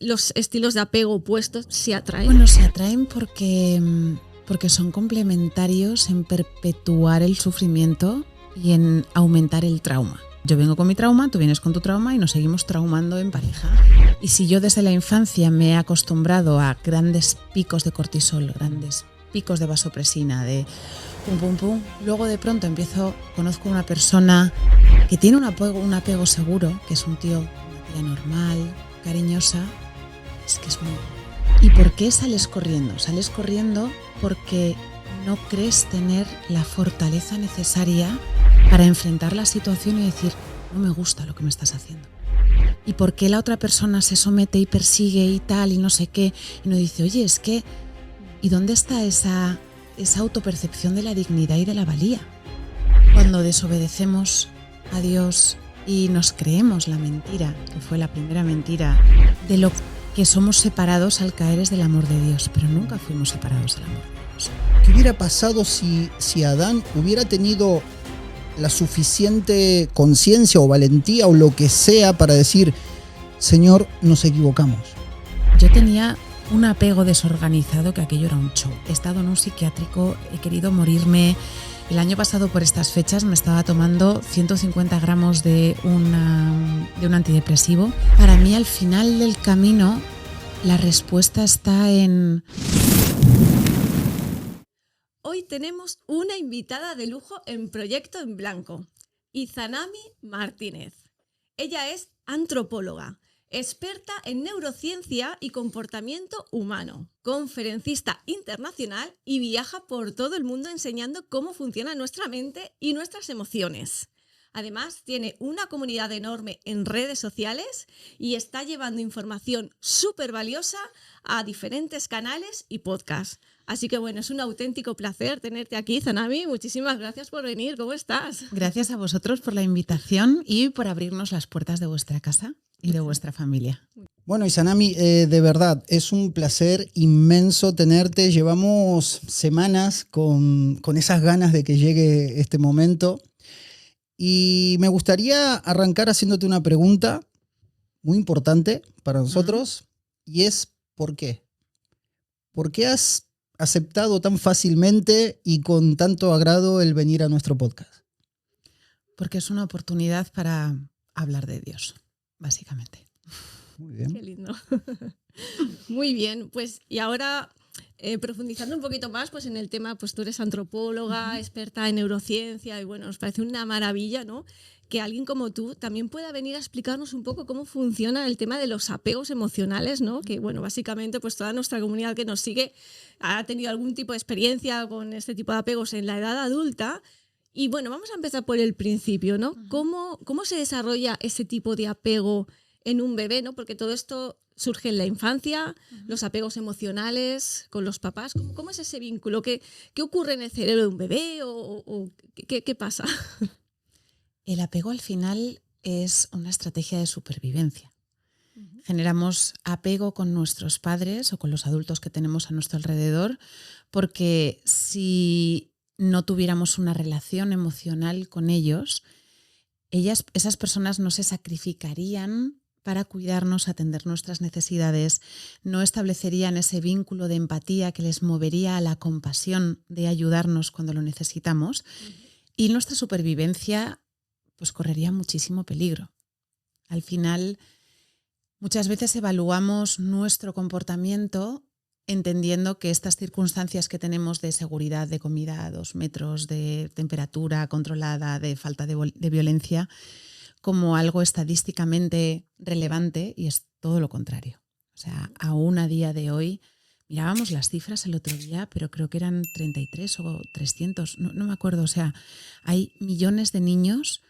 los estilos de apego opuestos se atraen? Bueno, se atraen porque son complementarios en perpetuar el sufrimiento y en aumentar el trauma. Yo vengo con mi trauma, tú vienes con tu trauma y nos seguimos traumando en pareja. Y si yo desde la infancia me he acostumbrado a grandes picos de cortisol, grandes picos de vasopresina, de pum, pum, pum, luego de pronto conozco a una persona que tiene un apego seguro, que es un tío, una tía normal, cariñosa, es que es muy... ¿Y por qué sales corriendo? Sales corriendo porque no crees tener la fortaleza necesaria para enfrentar la situación y decir, no me gusta lo que me estás haciendo. ¿Y por qué la otra persona se somete y persigue y tal y no sé qué? Y no dice, oye, es que... ¿Y dónde está esa autopercepción de la dignidad y de la valía? Cuando desobedecemos a Dios y nos creemos la mentira, que fue la primera mentira, de lo que somos separados al caer es del amor de Dios, pero nunca fuimos separados del amor de Dios. ¿Qué hubiera pasado si Adán hubiera tenido la suficiente conciencia o valentía o lo que sea para decir, Señor, nos equivocamos? Yo tenía un apego desorganizado que aquello era un show. He estado en un psiquiátrico, he querido morirme. El año pasado por estas fechas me estaba tomando 150 gramos de un antidepresivo. Para mí al final del camino la respuesta está en... Hoy tenemos una invitada de lujo en Proyecto en Blanco, Izanami Martínez. Ella es antropóloga, experta en neurociencia y comportamiento humano, conferencista internacional y viaja por todo el mundo enseñando cómo funciona nuestra mente y nuestras emociones. Además, tiene una comunidad enorme en redes sociales y está llevando información súper valiosa a diferentes canales y podcasts. Así que bueno, es un auténtico placer tenerte aquí, Izanami. Muchísimas gracias por venir. ¿Cómo estás? Gracias a vosotros por la invitación y por abrirnos las puertas de vuestra casa y de vuestra familia. Bueno, Izanami, de verdad, es un placer inmenso tenerte. Llevamos semanas con esas ganas de que llegue este momento. Y me gustaría arrancar haciéndote una pregunta muy importante para nosotros, y es ¿por qué? ¿Por qué has aceptado tan fácilmente y con tanto agrado el venir a nuestro podcast? Porque es una oportunidad para hablar de Dios, básicamente. Muy bien. Qué lindo. Muy bien, pues y ahora profundizando un poquito más pues en el tema, pues tú eres antropóloga, experta en neurociencia y bueno, nos parece una maravilla, ¿no? Que alguien como tú también pueda venir a explicarnos un poco cómo funciona el tema de los apegos emocionales, ¿no? Que bueno, básicamente pues toda nuestra comunidad que nos sigue ha tenido algún tipo de experiencia con este tipo de apegos en la edad adulta. Y bueno, vamos a empezar por el principio, ¿no? ¿Cómo se desarrolla ese tipo de apego en un bebé, ¿no? Porque todo esto surge en la infancia, los apegos emocionales con los papás. ¿Cómo es ese vínculo? ¿Qué ocurre en el cerebro de un bebé? ¿O qué pasa? El apego al final es una estrategia de supervivencia. Generamos apego con nuestros padres o con los adultos que tenemos a nuestro alrededor porque si no tuviéramos una relación emocional con ellos, esas personas no se sacrificarían para cuidarnos, atender nuestras necesidades, no establecerían ese vínculo de empatía que les movería a la compasión de ayudarnos cuando lo necesitamos, y nuestra supervivencia pues correría muchísimo peligro. Al final, muchas veces evaluamos nuestro comportamiento entendiendo que estas circunstancias que tenemos de seguridad, de comida a 2 metros, de temperatura controlada, de falta de violencia, como algo estadísticamente relevante, y es todo lo contrario. O sea, aún a día de hoy, mirábamos las cifras el otro día, pero creo que eran 33 o 300, no me acuerdo. O sea, hay millones de niños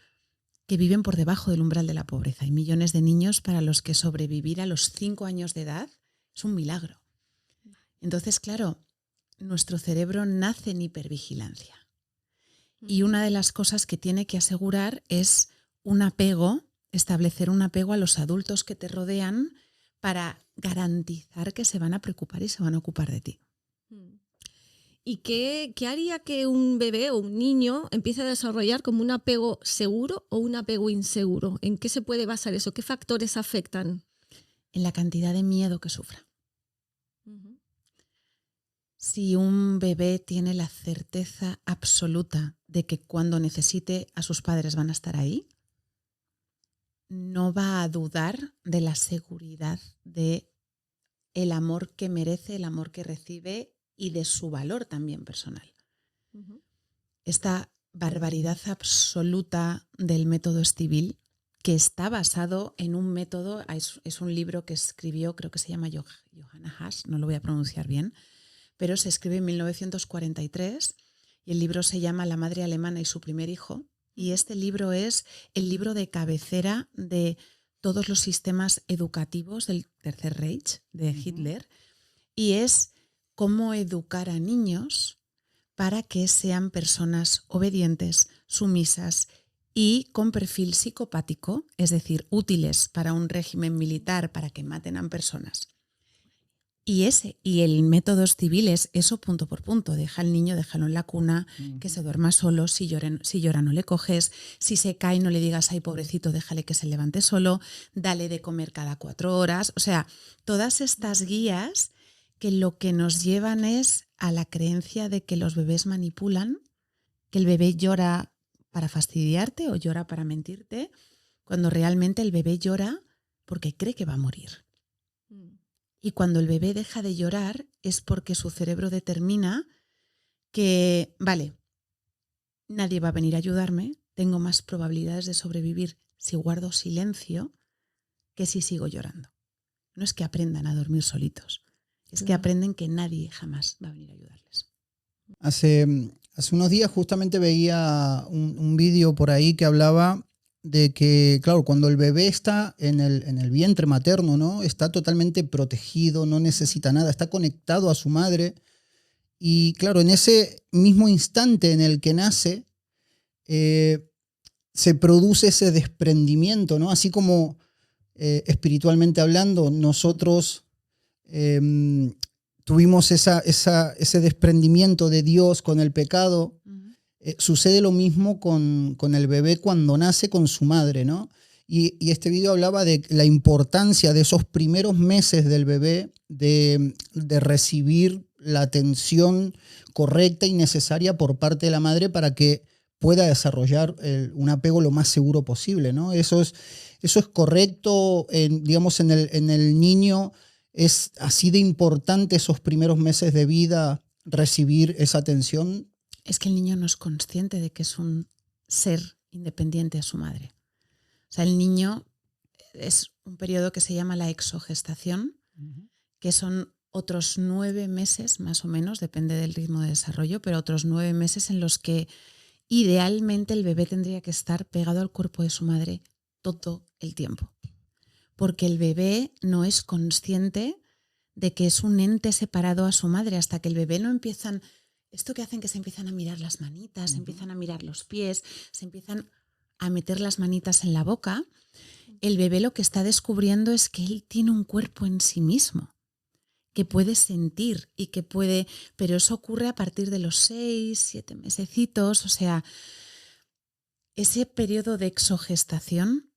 que viven por debajo del umbral de la pobreza. Hay millones de niños para los que sobrevivir a los 5 años de edad es un milagro. Entonces, claro, nuestro cerebro nace en hipervigilancia. Y una de las cosas que tiene que asegurar es establecer un apego a los adultos que te rodean para garantizar que se van a preocupar y se van a ocupar de ti. ¿Y qué haría que un bebé o un niño empiece a desarrollar como un apego seguro o un apego inseguro? ¿En qué se puede basar eso? ¿Qué factores afectan? en la cantidad de miedo que sufra. Ujú. Si un bebé tiene la certeza absoluta de que cuando necesite a sus padres van a estar ahí, no va a dudar de la seguridad de el amor que merece, el amor que recibe y de su valor también personal. Ujú. Esta barbaridad absoluta del método Stivil, que está basado en un método, es un libro que escribió, creo que se llama Johanna Haas, no lo voy a pronunciar bien, pero se escribe en 1943 y el libro se llama La madre alemana y su primer hijo. Y este libro es el libro de cabecera de todos los sistemas educativos del Tercer Reich de Hitler, y es cómo educar a niños para que sean personas obedientes, sumisas y con perfil psicopático, es decir, útiles para un régimen militar, para que maten a personas. Y el método Stivil es eso punto por punto. Deja al niño, déjalo en la cuna, que se duerma solo, si llora no le coges, si se cae no le digas, ay pobrecito, déjale que se levante solo, dale de comer cada 4 horas. O sea, todas estas guías que lo que nos llevan es a la creencia de que los bebés manipulan, que el bebé llora para fastidiarte o llora para mentirte, cuando realmente el bebé llora porque cree que va a morir. Mm. Y cuando el bebé deja de llorar es porque su cerebro determina que, vale, nadie va a venir a ayudarme, tengo más probabilidades de sobrevivir si guardo silencio que si sigo llorando. No es que aprendan a dormir solitos, es que aprenden que nadie jamás va a venir a ayudarles. Hace unos días justamente veía un vídeo por ahí que hablaba de que, claro, cuando el bebé está en el vientre materno, ¿no? Está totalmente protegido, no necesita nada, está conectado a su madre. Y claro, en ese mismo instante en el que nace, se produce ese desprendimiento, ¿no? Así como espiritualmente hablando, nosotros tuvimos ese desprendimiento de Dios con el pecado. Sucede lo mismo con el bebé cuando nace con su madre, ¿no? Y este video hablaba de la importancia de esos primeros meses del bebé de recibir la atención correcta y necesaria por parte de la madre para que pueda desarrollar un apego lo más seguro posible, ¿no? Eso es correcto, digamos, en el niño. ¿Es así de importante esos primeros meses de vida recibir esa atención? Es que el niño no es consciente de que es un ser independiente a su madre. O sea, el niño es un periodo que se llama la exogestación, que son otros 9 meses más o menos, depende del ritmo de desarrollo, pero otros 9 meses en los que idealmente el bebé tendría que estar pegado al cuerpo de su madre todo el tiempo. Porque el bebé no es consciente de que es un ente separado a su madre hasta que el bebé no empiezan, esto que hacen que se empiezan a mirar las manitas, se empiezan a mirar los pies, se empiezan a meter las manitas en la boca, el bebé lo que está descubriendo es que él tiene un cuerpo en sí mismo, que puede sentir y que puede, pero eso ocurre a partir de los 6, 7 mesecitos, o sea, ese periodo de exogestación,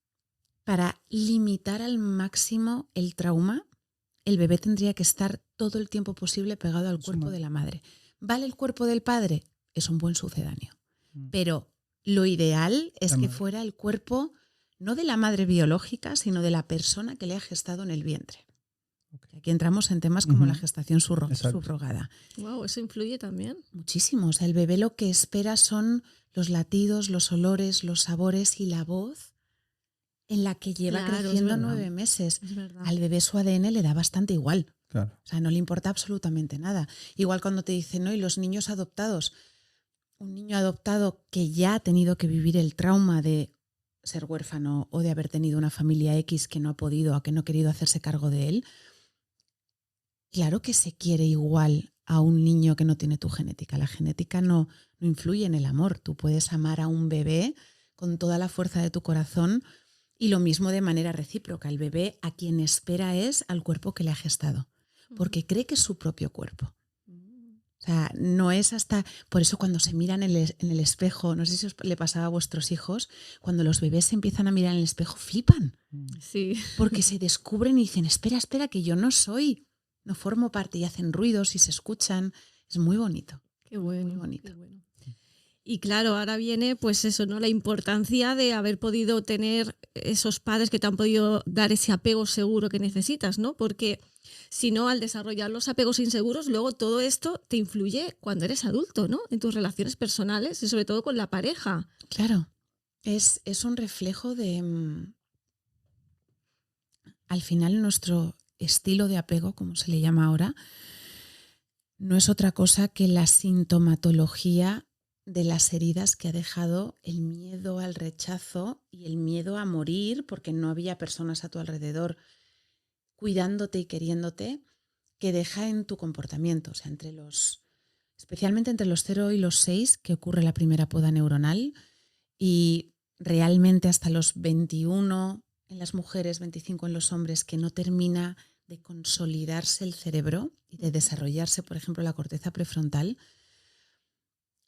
para limitar al máximo el trauma, el bebé tendría que estar todo el tiempo posible pegado al cuerpo de la madre. ¿Vale el cuerpo del padre? Es un buen sucedáneo. Pero lo ideal es que fuera el cuerpo no de la madre biológica, sino de la persona que le ha gestado en el vientre. Aquí entramos en temas como la gestación subrogada. Wow, ¿eso influye también? Muchísimo. O sea, el bebé lo que espera son los latidos, los olores, los sabores y la voz en la que lleva creciendo 9 meses. Al bebé su ADN le da bastante igual. Claro. O sea, no le importa absolutamente nada. Igual cuando te dicen, ¿no? Y los niños adoptados. Un niño adoptado que ya ha tenido que vivir el trauma de ser huérfano o de haber tenido una familia X que no ha podido o que no ha querido hacerse cargo de él, claro que se quiere igual a un niño que no tiene tu genética. La genética no influye en el amor. Tú puedes amar a un bebé con toda la fuerza de tu corazón y lo mismo de manera recíproca. El bebé a quien espera es al cuerpo que le ha gestado, porque cree que es su propio cuerpo. O sea, no es hasta... Por eso cuando se miran en el espejo, no sé si os le pasaba a vuestros hijos, cuando los bebés se empiezan a mirar en el espejo, flipan. Sí. Porque se descubren y dicen, espera, que yo no soy, no formo parte, y hacen ruidos y se escuchan. Es muy bonito. Qué bueno, muy bonito. qué bueno. Y claro, ahora viene pues eso, ¿no? La importancia de haber podido tener esos padres que te han podido dar ese apego seguro que necesitas, ¿no? Porque si no, al desarrollar los apegos inseguros, luego todo esto te influye cuando eres adulto, ¿no? En tus relaciones personales y sobre todo con la pareja. Claro, es un reflejo de... Al final nuestro estilo de apego, como se le llama ahora, no es otra cosa que la sintomatología de las heridas que ha dejado el miedo al rechazo y el miedo a morir porque no había personas a tu alrededor cuidándote y queriéndote, que deja en tu comportamiento. O sea, especialmente entre los 0 y los 6, que ocurre la primera poda neuronal, y realmente hasta los 21 en las mujeres, 25 en los hombres, que no termina de consolidarse el cerebro y de desarrollarse, por ejemplo, la corteza prefrontal.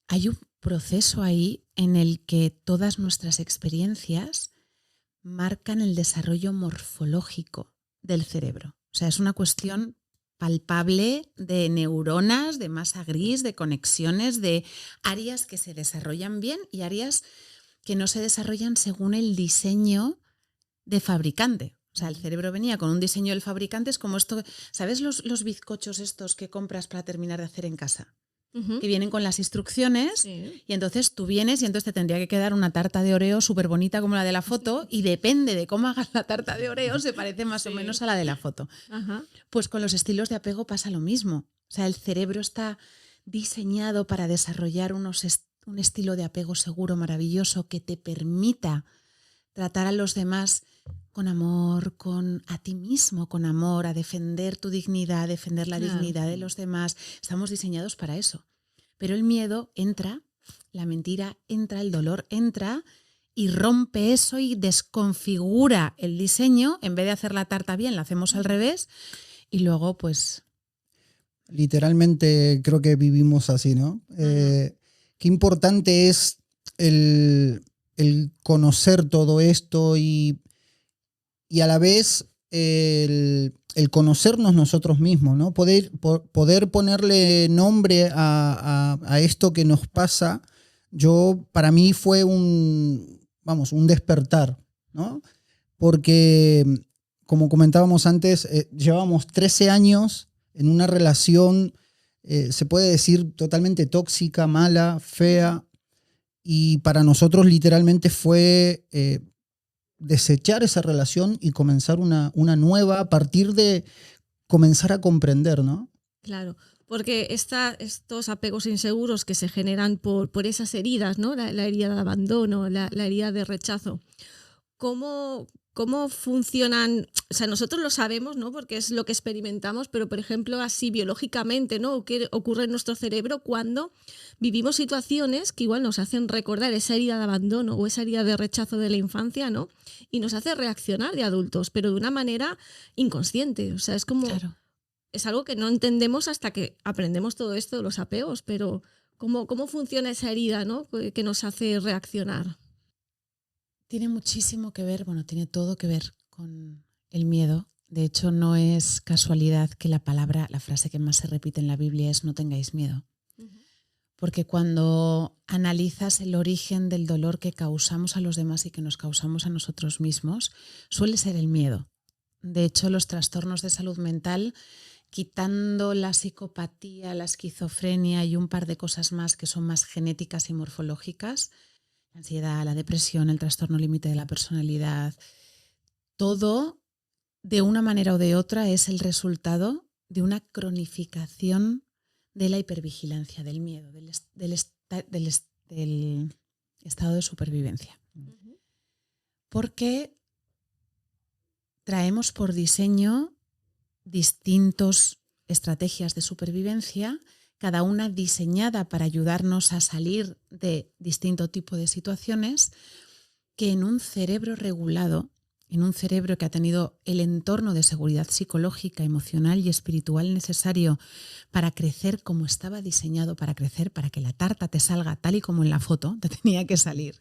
Hay un proceso ahí en el que todas nuestras experiencias marcan el desarrollo morfológico del cerebro. O sea, es una cuestión palpable de neuronas, de masa gris, de conexiones, de áreas que se desarrollan bien y áreas que no se desarrollan según el diseño de fabricante. O sea, el cerebro venía con un diseño del fabricante, es como esto, ¿sabes los bizcochos estos que compras para terminar de hacer en casa? Que vienen con las instrucciones, sí. Y entonces tú vienes y entonces te tendría que quedar una tarta de Oreo súper bonita como la de la foto, y depende de cómo hagas la tarta de Oreo se parece más o menos a la de la foto. Ajá. Pues con los estilos de apego pasa lo mismo. O sea, el cerebro está diseñado para desarrollar un estilo de apego seguro, maravilloso, que te permita tratar a los demás con amor, a ti mismo con amor, a defender tu dignidad, a defender la dignidad de los demás. Estamos diseñados para eso. Pero el miedo entra, la mentira entra, el dolor entra y rompe eso y desconfigura el diseño. En vez de hacer la tarta bien, la hacemos al revés y luego pues... Literalmente creo que vivimos así, ¿no? Qué importante es el conocer todo esto y a la vez el conocernos nosotros mismos, ¿no? Poder ponerle nombre a esto que nos pasa. Para mí fue un despertar, ¿no? Porque, como comentábamos antes, llevábamos 13 años en una relación, se puede decir, totalmente tóxica, mala, fea, y para nosotros literalmente fue... desechar esa relación y comenzar una nueva a partir de comenzar a comprender, ¿no? Claro, porque estos apegos inseguros que se generan por esas heridas, ¿no? La herida de abandono, la herida de rechazo. ¿Cómo funcionan? O sea, nosotros lo sabemos, ¿no? Porque es lo que experimentamos, pero por ejemplo, así biológicamente, ¿no? ¿Qué ocurre en nuestro cerebro cuando vivimos situaciones que igual nos hacen recordar esa herida de abandono o esa herida de rechazo de la infancia, ¿no? Y nos hace reaccionar de adultos, pero de una manera inconsciente. O sea, es como... Claro. Es algo que no entendemos hasta que aprendemos todo esto de los apegos, pero ¿cómo funciona esa herida, ¿no? Que nos hace reaccionar? Tiene muchísimo que ver, tiene todo que ver con el miedo. De hecho, no es casualidad que la frase que más se repite en la Biblia es no tengáis miedo. Porque cuando analizas el origen del dolor que causamos a los demás y que nos causamos a nosotros mismos, suele ser el miedo. De hecho, los trastornos de salud mental, quitando la psicopatía, la esquizofrenia y un par de cosas más que son más genéticas y morfológicas, la ansiedad, la depresión, el trastorno límite de la personalidad, todo de una manera o de otra es el resultado de una cronificación de la hipervigilancia, del miedo, del estado de supervivencia. Porque traemos por diseño distintas estrategias de supervivencia, cada una diseñada para ayudarnos a salir de distinto tipo de situaciones, que en un cerebro regulado en un cerebro que ha tenido el entorno de seguridad psicológica, emocional y espiritual necesario para crecer como estaba diseñado para crecer, para que la tarta te salga tal y como en la foto te tenía que salir.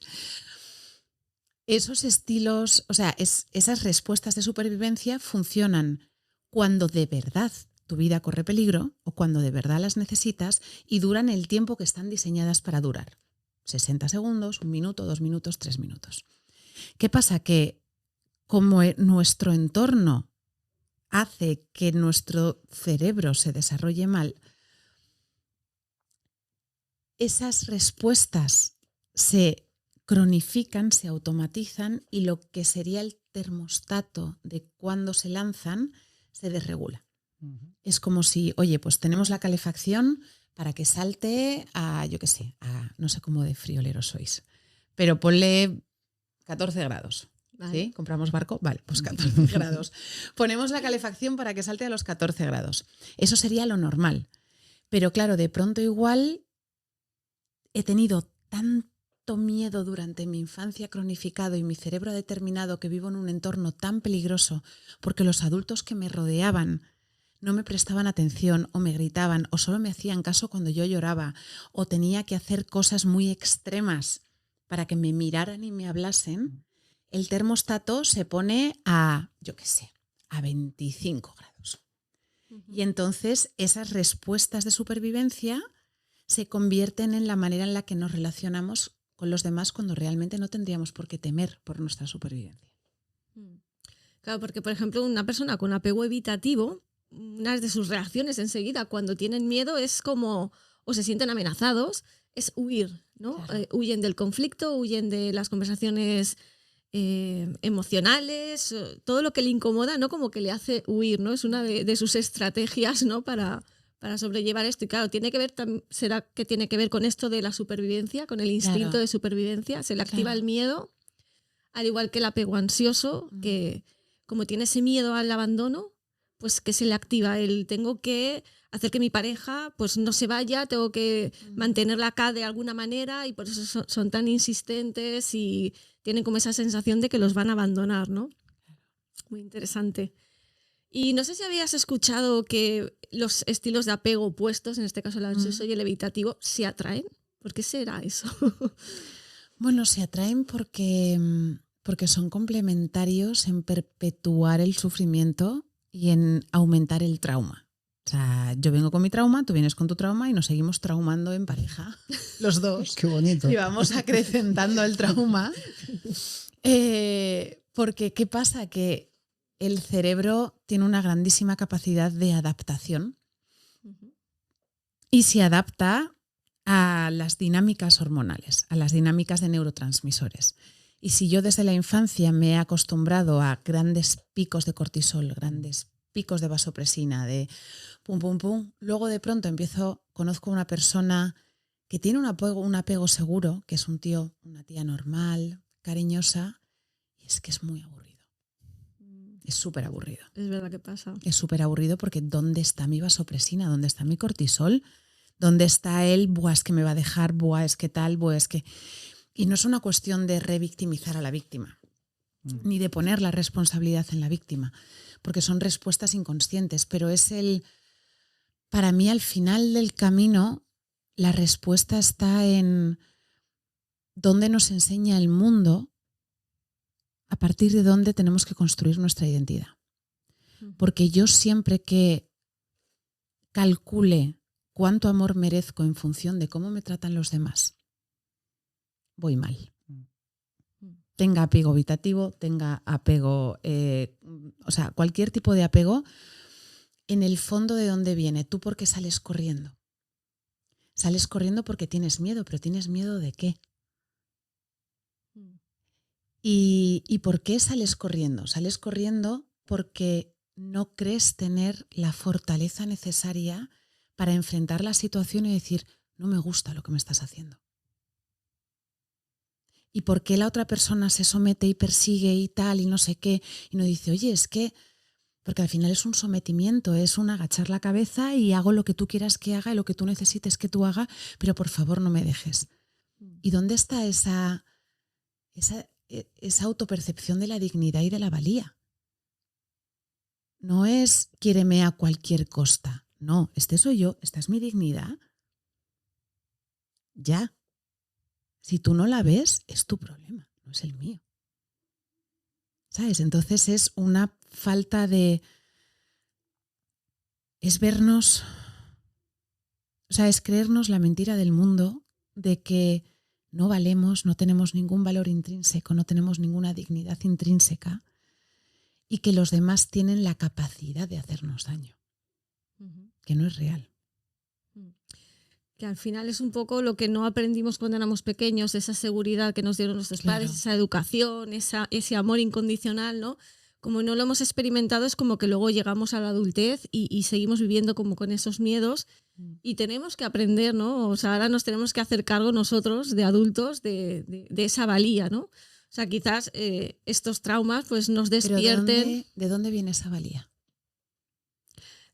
Esos estilos, o sea, esas respuestas de supervivencia funcionan cuando de verdad tu vida corre peligro o cuando de verdad las necesitas y duran el tiempo que están diseñadas para durar. 60 segundos, 1 minuto, 2 minutos, 3 minutos. ¿Qué pasa? Que como nuestro entorno hace que nuestro cerebro se desarrolle mal, esas respuestas se cronifican, se automatizan y lo que sería el termostato de cuando se lanzan se desregula. Es como si, oye, pues tenemos la calefacción para que salte a, yo qué sé, no sé cómo de friolero sois, pero ponle 14 grados. Vale. ¿Sí? ¿Compramos barco? Vale, pues 14 grados. Ponemos la calefacción para que salte a los 14 grados. Eso sería lo normal. Pero claro, de pronto igual he tenido tanto miedo durante mi infancia cronificado y mi cerebro ha determinado que vivo en un entorno tan peligroso porque los adultos que me rodeaban no me prestaban atención o me gritaban o solo me hacían caso cuando yo lloraba o tenía que hacer cosas muy extremas para que me miraran y me hablasen. El termostato se pone a, yo qué sé, a 25 grados. Y entonces esas respuestas de supervivencia se convierten en la manera en la que nos relacionamos con los demás cuando realmente no tendríamos por qué temer por nuestra supervivencia. Claro, porque por ejemplo una persona con apego evitativo, una de sus reacciones enseguida cuando tienen miedo es como, o se sienten amenazados, es huir, ¿no? Claro. Huyen del conflicto, huyen de las conversaciones emocionales, todo lo que le incomoda, ¿no? Como que le hace huir, ¿no? Es una de sus estrategias, ¿no? Para sobrellevar esto. Y claro, tiene que ver, será que tiene que ver con esto de la supervivencia, con el instinto Claro. de supervivencia. Se le activa Claro. el miedo, al igual que el apego ansioso, que como tiene ese miedo al abandono, pues que se le activa el tengo que hacer que mi pareja pues no se vaya, tengo que mantenerla acá de alguna manera y por eso son tan insistentes y tienen como esa sensación de que los van a abandonar, ¿no? Muy interesante. Y no sé si habías escuchado que los estilos de apego opuestos, en este caso el ansioso y el evitativo, se atraen. ¿Por qué será eso? Bueno, se atraen porque son complementarios en perpetuar el sufrimiento y en aumentar el trauma. O sea, yo vengo con mi trauma, tú vienes con tu trauma y nos seguimos traumando en pareja, los dos. Qué bonito. Y vamos acrecentando el trauma. Porque, ¿qué pasa? Que el cerebro tiene una grandísima capacidad de adaptación y se adapta a las dinámicas hormonales, a las dinámicas de neurotransmisores. Y si yo desde la infancia me he acostumbrado a grandes picos de cortisol, grandes picos de vasopresina, de pum, pum, pum, luego de pronto conozco a una persona que tiene un apego seguro, que es un tío, una tía normal, cariñosa, y es que es muy aburrido. Es súper aburrido. Es verdad que pasa. Es súper aburrido porque ¿dónde está mi vasopresina? ¿Dónde está mi cortisol? ¿Dónde está él? Buah, es que me va a dejar, buah, es que tal, buah, es que... Y no es una cuestión de revictimizar a la víctima, ni de poner la responsabilidad en la víctima, porque son respuestas inconscientes, pero para mí al final del camino, la respuesta está en dónde nos enseña el mundo, a partir de dónde tenemos que construir nuestra identidad. Porque yo siempre que calcule cuánto amor merezco en función de cómo me tratan los demás, voy mal. Tenga apego evitativo, tenga apego, o sea, cualquier tipo de apego, en el fondo de dónde viene. ¿Tú por qué sales corriendo? Sales corriendo porque tienes miedo, pero ¿tienes miedo de qué? ¿Y por qué sales corriendo? Sales corriendo porque no crees tener la fortaleza necesaria para enfrentar la situación y decir, no me gusta lo que me estás haciendo. ¿Y por qué la otra persona se somete y persigue y tal y no sé qué? Y no dice, oye, es que... Porque al final es un sometimiento, es un agachar la cabeza y hago lo que tú quieras que haga y lo que tú necesites que tú haga, pero por favor no me dejes. ¿Y dónde está esa esa autopercepción de la dignidad y de la valía. No es quiéreme a cualquier costa. No, este soy yo, esta es mi dignidad. Ya. Si tú no la ves, es tu problema, no es el mío. ¿Sabes? Entonces es una falta de... Es vernos... O sea, es creernos la mentira del mundo de que no valemos, no tenemos ningún valor intrínseco, no tenemos ninguna dignidad intrínseca y que los demás tienen la capacidad de hacernos daño, que no es real. Que al final es un poco lo que no aprendimos cuando éramos pequeños, esa seguridad que nos dieron nuestros padres, esa educación, ese amor incondicional, ¿no? Como no lo hemos experimentado, es como que luego llegamos a la adultez y seguimos viviendo como con esos miedos y tenemos que aprender, ¿no? O sea, ahora nos tenemos que hacer cargo nosotros de adultos de esa valía, ¿no? O sea, quizás estos traumas pues nos despierten. ¿De dónde viene esa valía?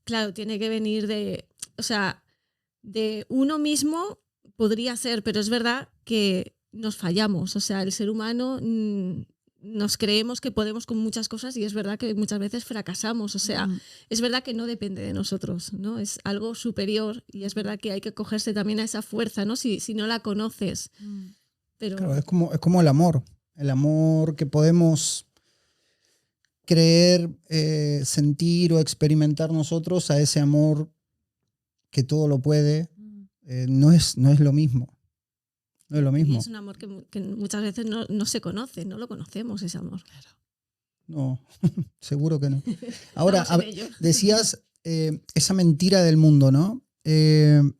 Claro, tiene que venir de uno mismo, podría ser, pero es verdad que nos fallamos. O sea, el ser humano nos creemos que podemos con muchas cosas y es verdad que muchas veces fracasamos. O sea, es verdad que no depende de nosotros, ¿no? Es algo superior y es verdad que hay que cogerse también a esa fuerza, ¿no? Si no la conoces. Pero... Claro, es como el amor que podemos creer, sentir o experimentar nosotros, a ese amor que todo lo puede, no es lo mismo. No es lo mismo. Y es un amor que muchas veces no se conoce, no lo conocemos, ese amor. Claro. No, seguro que no. Ahora, decías esa mentira del mundo, ¿no? Creo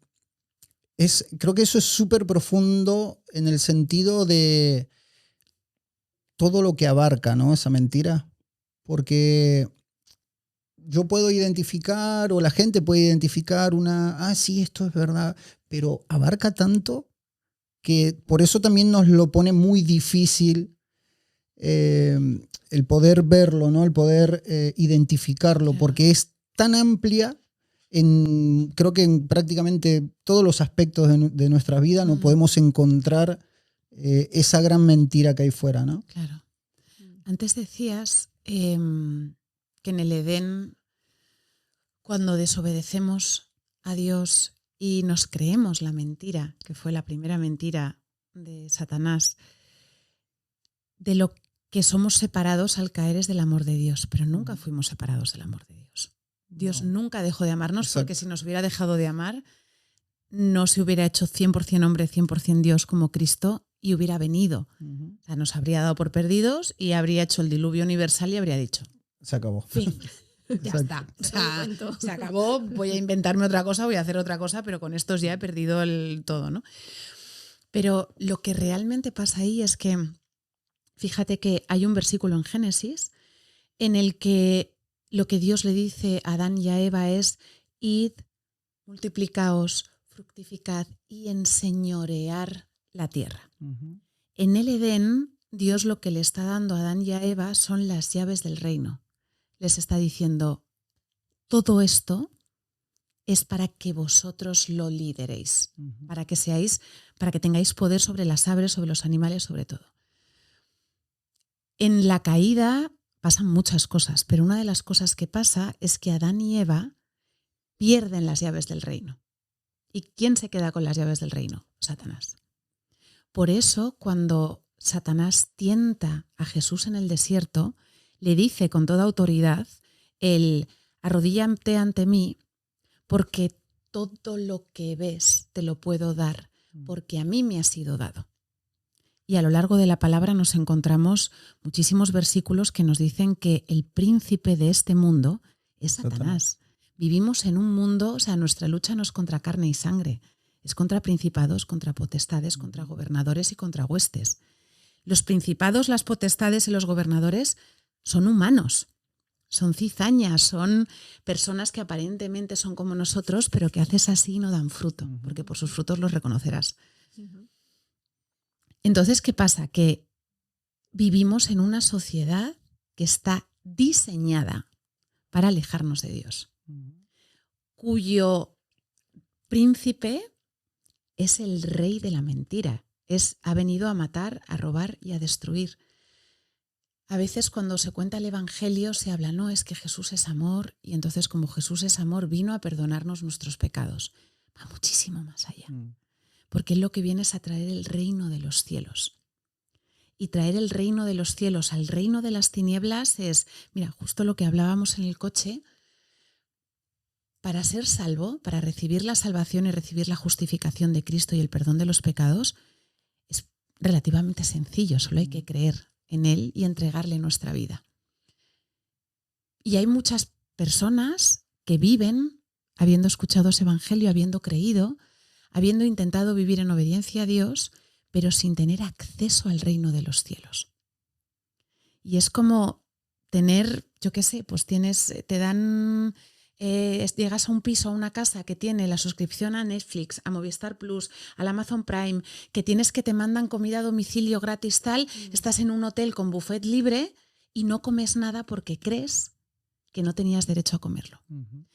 que eso es súper profundo en el sentido de todo lo que abarca, ¿no? Esa mentira. Porque yo puedo identificar, o la gente puede identificar sí, esto es verdad, pero abarca tanto que por eso también nos lo pone muy difícil el poder verlo, ¿no? El poder identificarlo, claro. Porque es tan amplia, creo que en prácticamente todos los aspectos de nuestra vida no podemos encontrar esa gran mentira que hay fuera, ¿no? Claro. Antes decías que en el Edén, cuando desobedecemos a Dios y nos creemos la mentira, que fue la primera mentira de Satanás, de lo que somos separados al caer es del amor de Dios, pero nunca fuimos separados del amor de Dios. Dios nunca dejó de amarnos. Exacto. Porque si nos hubiera dejado de amar, no se hubiera hecho 100% hombre, 100% Dios como Cristo y hubiera venido. O sea, nos habría dado por perdidos y habría hecho el diluvio universal y habría dicho: se acabó. Fin. Ya está. O sea, se acabó, voy a inventarme otra cosa, voy a hacer otra cosa, pero con estos ya he perdido el todo, ¿no? Pero lo que realmente pasa ahí es que, fíjate que hay un versículo en Génesis en el que lo que Dios le dice a Adán y a Eva es: id, multiplicaos, fructificad y enseñorear la tierra. En el Edén, Dios lo que le está dando a Adán y a Eva son las llaves del reino. Les está diciendo: todo esto es para que vosotros lo lideréis, para que tengáis poder sobre las aves, sobre los animales, sobre todo. En la caída pasan muchas cosas, pero una de las cosas que pasa es que Adán y Eva pierden las llaves del reino. ¿Y quién se queda con las llaves del reino? Satanás. Por eso, cuando Satanás tienta a Jesús en el desierto, le dice con toda autoridad el: arrodíllate ante mí, porque todo lo que ves te lo puedo dar, porque a mí me ha sido dado. Y a lo largo de la palabra nos encontramos muchísimos versículos que nos dicen que el príncipe de este mundo es Satanás. Vivimos en un mundo, o sea, nuestra lucha no es contra carne y sangre, es contra principados, contra potestades, contra gobernadores y contra huestes. Los principados, las potestades y los gobernadores son humanos, son cizañas, son personas que aparentemente son como nosotros, pero que haces así y no dan fruto, porque por sus frutos los reconocerás. Entonces, ¿qué pasa? Que vivimos en una sociedad que está diseñada para alejarnos de Dios, cuyo príncipe es el rey de la mentira. Ha venido a matar, a robar y a destruir. A veces cuando se cuenta el Evangelio se habla, no, es que Jesús es amor y entonces como Jesús es amor vino a perdonarnos nuestros pecados. Va muchísimo más allá, porque Él lo que viene es a traer el reino de los cielos. Y traer el reino de los cielos al reino de las tinieblas es, mira, justo lo que hablábamos en el coche. Para ser salvo, para recibir la salvación y recibir la justificación de Cristo y el perdón de los pecados, es relativamente sencillo, solo hay que creer en Él y entregarle nuestra vida. Y hay muchas personas que viven habiendo escuchado ese evangelio, habiendo creído, habiendo intentado vivir en obediencia a Dios, pero sin tener acceso al reino de los cielos. Y es como tener, yo qué sé, pues te dan... llegas a un piso, a una casa que tiene la suscripción a Netflix, a Movistar Plus, al Amazon Prime, que te mandan comida a domicilio gratis tal, estás en un hotel con buffet libre y no comes nada porque crees que no tenías derecho a comerlo.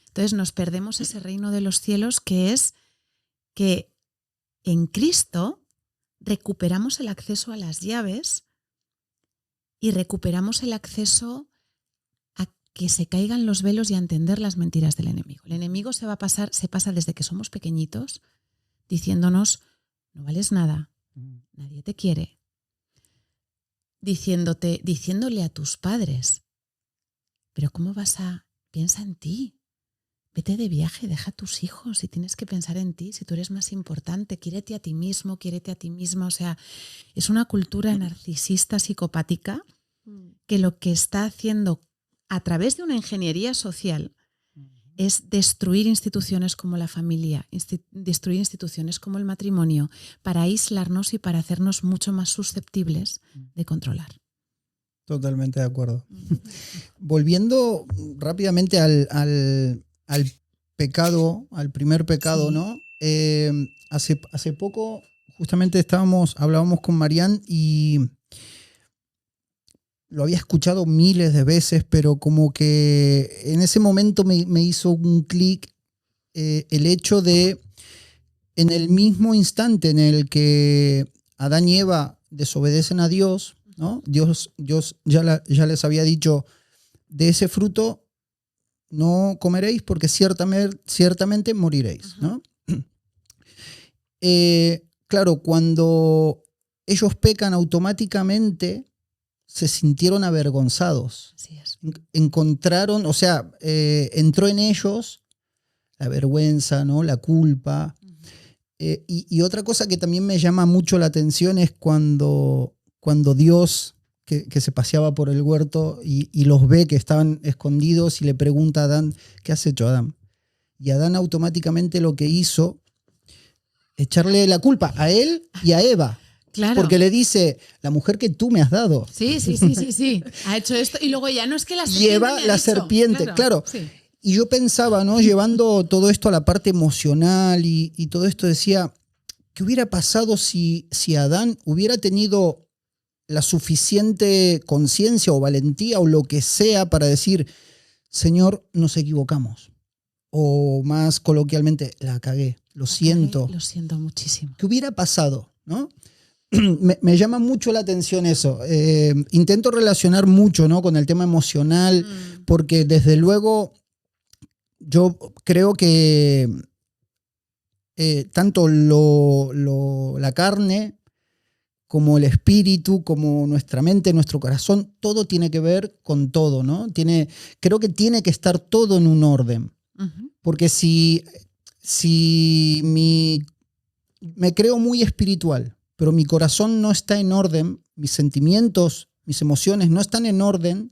Entonces nos perdemos ese reino de los cielos, que es que en Cristo recuperamos el acceso a las llaves y recuperamos el acceso que se caigan los velos y a entender las mentiras del enemigo. El enemigo se pasa desde que somos pequeñitos diciéndonos, no vales nada, nadie te quiere. Diciéndole a tus padres, pero ¿cómo piensa en ti? Vete de viaje, deja a tus hijos si tienes que pensar en ti, si tú eres más importante, quiérete a ti mismo, quiérete a ti misma. O sea, es una cultura narcisista, psicopática, que lo que está haciendo a través de una ingeniería social es destruir instituciones como la familia, destruir instituciones como el matrimonio, para aislarnos y para hacernos mucho más susceptibles de controlar. Totalmente de acuerdo. Volviendo rápidamente al pecado, al primer pecado, sí. ¿No? Hace poco justamente hablábamos con Marian y lo había escuchado miles de veces, pero como que en ese momento me hizo un clic el hecho de, en el mismo instante en el que Adán y Eva desobedecen a Dios, ¿no? Dios ya les había dicho, de ese fruto no comeréis porque ciertamente moriréis, ¿no? Claro, cuando ellos pecan automáticamente se sintieron avergonzados. Así es. Encontraron, o sea, entró en ellos la vergüenza, ¿no? La culpa. Y otra cosa que también me llama mucho la atención es cuando Dios, que se paseaba por el huerto y los ve que estaban escondidos y le pregunta a Adán, ¿qué has hecho, Adán? Y Adán automáticamente lo que hizo, echarle la culpa a él y a Eva. Claro. Porque le dice, la mujer que tú me has dado. Sí. Ha hecho esto y luego ya no es que la serpiente lleva la serpiente, claro. Sí. Y yo pensaba, ¿no? Llevando todo esto a la parte emocional y todo esto, decía, ¿qué hubiera pasado si Adán hubiera tenido la suficiente conciencia o valentía o lo que sea para decir, Señor, nos equivocamos? O más coloquialmente, la cagué, lo siento. Lo siento muchísimo. ¿Qué hubiera pasado, no? Me llama mucho la atención eso. Intento relacionar mucho, ¿no? Con el tema emocional, porque desde luego yo creo que tanto la carne como el espíritu, como nuestra mente, nuestro corazón, todo tiene que ver con todo, ¿no? Creo que tiene que estar todo en un orden. Porque si me creo muy espiritual, pero mi corazón no está en orden, mis sentimientos, mis emociones no están en orden,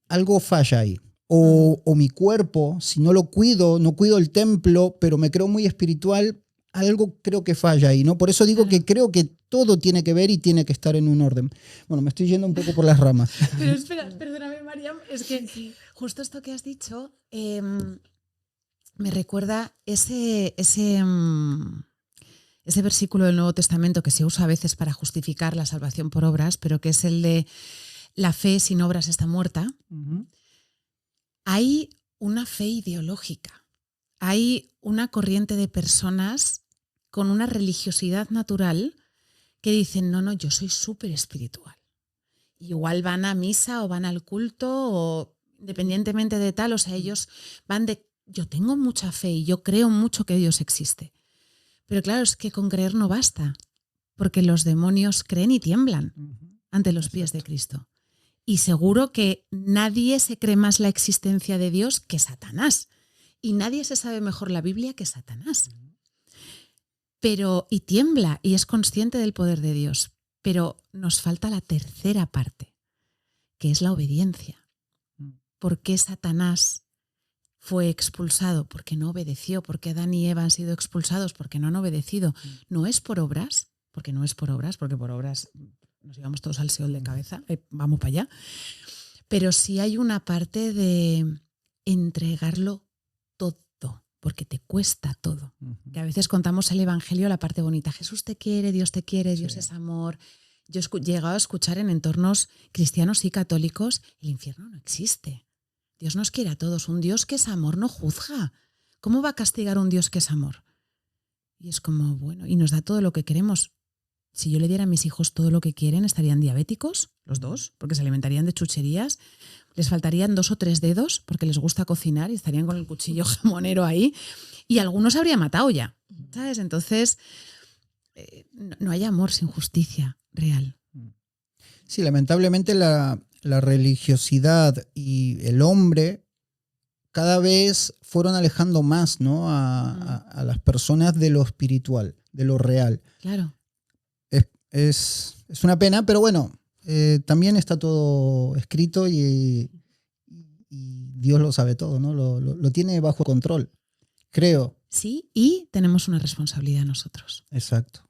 algo falla ahí. O mi cuerpo, si no lo cuido, no cuido el templo, pero me creo muy espiritual, algo creo que falla ahí, ¿no? Por eso digo que creo que todo tiene que ver y tiene que estar en un orden. Bueno, me estoy yendo un poco por las ramas. Pero espera, perdóname, Mariam, es que justo esto que has dicho me recuerda ese versículo del Nuevo Testamento que se usa a veces para justificar la salvación por obras, pero que es el de la fe sin obras está muerta. Hay una fe ideológica, hay una corriente de personas con una religiosidad natural que dicen, no, yo soy súper espiritual. igual van a misa o van al culto o independientemente de tal, o sea, ellos van de yo tengo mucha fe y yo creo mucho que Dios existe. Pero claro, es que con creer no basta, porque los demonios creen y tiemblan ante los pies de Cristo. Y seguro que nadie se cree más la existencia de Dios que Satanás. Y nadie se sabe mejor la Biblia que Satanás. Pero, y tiembla y es consciente del poder de Dios. Pero nos falta la tercera parte, que es la obediencia. ¿Por qué Satanás fue expulsado? Porque no obedeció. ¿Por qué Adán y Eva han sido expulsados? Porque no han obedecido. No es por obras, porque por obras nos íbamos todos al Seol de cabeza, vamos para allá. Pero sí hay una parte de entregarlo todo, porque te cuesta todo. Que a veces contamos el Evangelio, la parte bonita. Jesús te quiere, Dios es amor. Yo he llegado a escuchar en entornos cristianos y católicos, el infierno no existe. Dios nos quiere a todos. Un Dios que es amor no juzga. ¿Cómo va a castigar un Dios que es amor? Y es como, bueno, y nos da todo lo que queremos. Si yo le diera a mis hijos todo lo que quieren, estarían diabéticos, los dos, porque se alimentarían de chucherías. Les faltarían 2 o 3 dedos, porque les gusta cocinar y estarían con el cuchillo jamonero ahí. Y algunos habría matado ya, ¿sabes? Entonces, no hay amor sin justicia real. Sí, lamentablemente la religiosidad y el hombre cada vez fueron alejando más, ¿no? a las personas de lo espiritual, de lo real. Claro. Es una pena, pero bueno, también está todo escrito y Dios lo sabe todo, ¿no? Lo tiene bajo control, creo. Sí, y tenemos una responsabilidad nosotros. Exacto.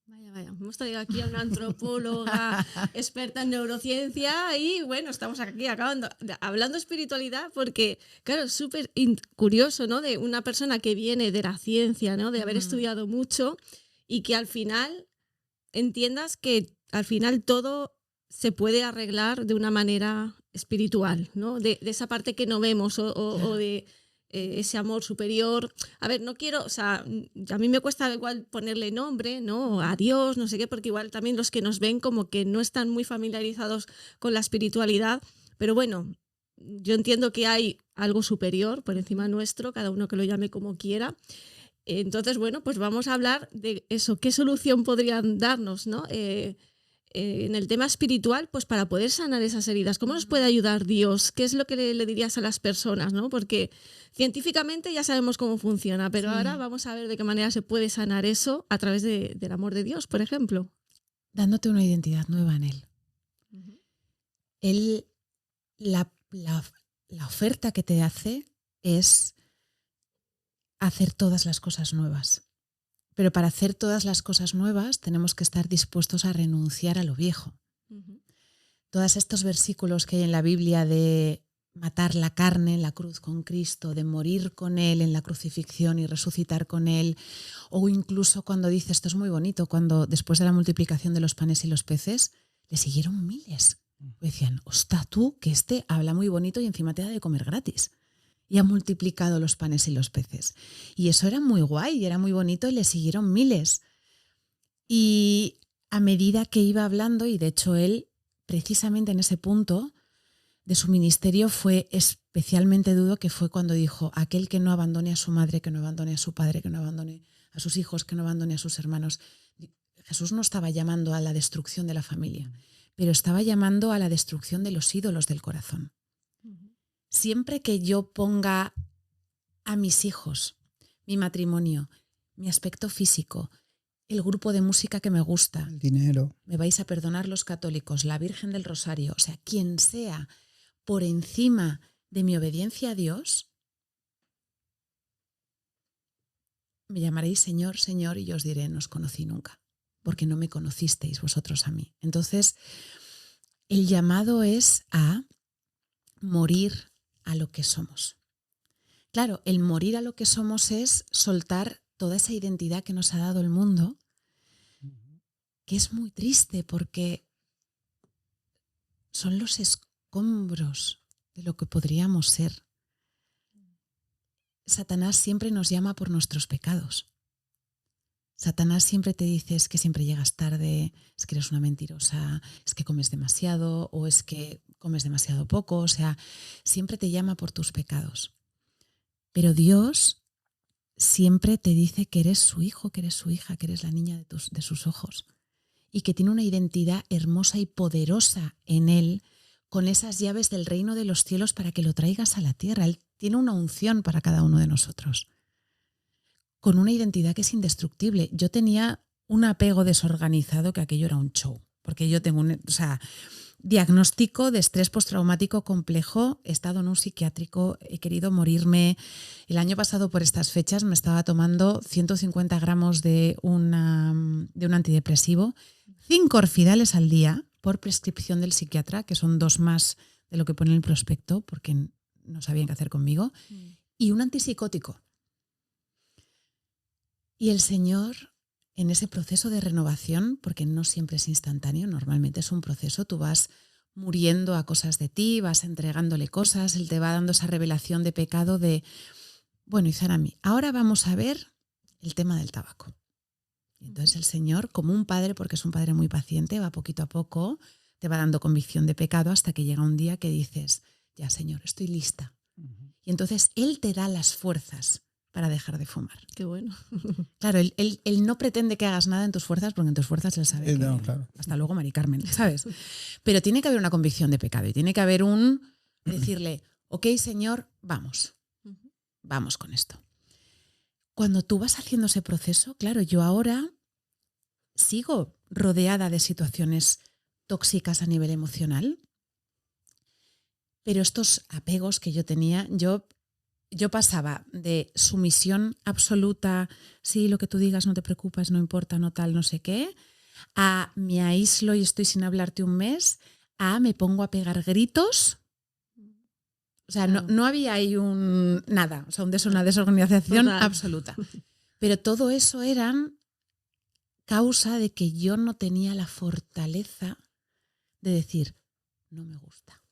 Vaya, hemos traído aquí a una antropóloga experta en neurociencia y bueno, estamos aquí hablando de espiritualidad porque, claro, es súper curioso, ¿no? De una persona que viene de la ciencia, ¿no? De haber estudiado mucho y que al final entiendas que al final todo se puede arreglar de una manera espiritual, ¿no? De esa parte que no vemos o de ese amor superior. A ver, no quiero, o sea, a mí me cuesta igual ponerle nombre, ¿no? A Dios, no sé qué, porque igual también los que nos ven como que no están muy familiarizados con la espiritualidad, pero bueno, yo entiendo que hay algo superior por encima nuestro, cada uno que lo llame como quiera. Entonces, bueno, pues vamos a hablar de eso, qué solución podrían darnos, ¿no? En el tema espiritual, pues para poder sanar esas heridas. ¿Cómo nos puede ayudar Dios? ¿Qué es lo que le dirías a las personas, ¿no? Porque científicamente ya sabemos cómo funciona, pero ahora vamos a ver de qué manera se puede sanar eso a través del amor de Dios, por ejemplo. Dándote una identidad nueva en Él. Él, la oferta que te hace es hacer todas las cosas nuevas. Pero para hacer todas las cosas nuevas tenemos que estar dispuestos a renunciar a lo viejo. Todos estos versículos que hay en la Biblia de matar la carne en la cruz con Cristo, de morir con Él en la crucifixión y resucitar con Él, o incluso cuando dice, esto es muy bonito, cuando después de la multiplicación de los panes y los peces, le siguieron miles. Decían, ostras tú, que este habla muy bonito y encima te da de comer gratis. Y ha multiplicado los panes y los peces. Y eso era muy guay y era muy bonito y le siguieron miles. Y a medida que iba hablando, y de hecho él, precisamente en ese punto de su ministerio, fue especialmente duro, que fue cuando dijo, aquel que no abandone a su madre, que no abandone a su padre, que no abandone a sus hijos, que no abandone a sus hermanos. Jesús no estaba llamando a la destrucción de la familia, pero estaba llamando a la destrucción de los ídolos del corazón. Siempre que yo ponga a mis hijos, mi matrimonio, mi aspecto físico, el grupo de música que me gusta, el dinero, me vais a perdonar los católicos, la Virgen del Rosario, o sea, quien sea, por encima de mi obediencia a Dios, me llamaréis Señor, Señor, y yo os diré, no os conocí nunca, porque no me conocisteis vosotros a mí. Entonces, el llamado es a morir a lo que somos. Claro, el morir a lo que somos es soltar toda esa identidad que nos ha dado el mundo, que es muy triste porque son los escombros de lo que podríamos ser. Satanás siempre nos llama por nuestros pecados. Satanás siempre te dice es que siempre llegas tarde, es que eres una mentirosa, es que comes demasiado o es que comes demasiado poco. O sea, siempre te llama por tus pecados. Pero Dios siempre te dice que eres su hijo, que eres su hija, que eres la niña de sus ojos y que tiene una identidad hermosa y poderosa en Él, con esas llaves del reino de los cielos para que lo traigas a la tierra. Él tiene una unción para cada uno de nosotros, con una identidad que es indestructible. Yo tenía un apego desorganizado que aquello era un show, porque yo tengo diagnóstico de estrés postraumático complejo, he estado en un psiquiátrico, he querido morirme. El año pasado por estas fechas me estaba tomando 150 gramos de un antidepresivo, 5 orfidales al día por prescripción del psiquiatra, que son 2 más de lo que pone en el prospecto, porque no sabían qué hacer conmigo, y un antipsicótico. Y el Señor, en ese proceso de renovación, porque no siempre es instantáneo, normalmente es un proceso, tú vas muriendo a cosas de ti, vas entregándole cosas, Él te va dando esa revelación de pecado de, bueno, Izanami, ahora vamos a ver el tema del tabaco. Y entonces el Señor, como un padre, porque es un padre muy paciente, va poquito a poco, te va dando convicción de pecado hasta que llega un día que dices, ya Señor, estoy lista. Y entonces Él te da las fuerzas para dejar de fumar. Qué bueno. Claro, él no pretende que hagas nada en tus fuerzas, porque en tus fuerzas Él sabe que No, claro. hasta luego, Mari Carmen, ¿sabes? Pero tiene que haber una convicción de pecado y tiene que haber decirle, ok, Señor, vamos con esto. Cuando tú vas haciendo ese proceso, claro, yo ahora sigo rodeada de situaciones tóxicas a nivel emocional, pero estos apegos que yo tenía, yo pasaba de sumisión absoluta, sí, lo que tú digas, no te preocupes, no importa, no tal, no sé qué, a me aíslo y estoy sin hablarte un mes, a me pongo a pegar gritos. O sea, Claro. no había ahí nada, o sea, una desorganización Total. absoluta. Pero todo eso eran causa de que yo no tenía la fortaleza de decir, no me gusta.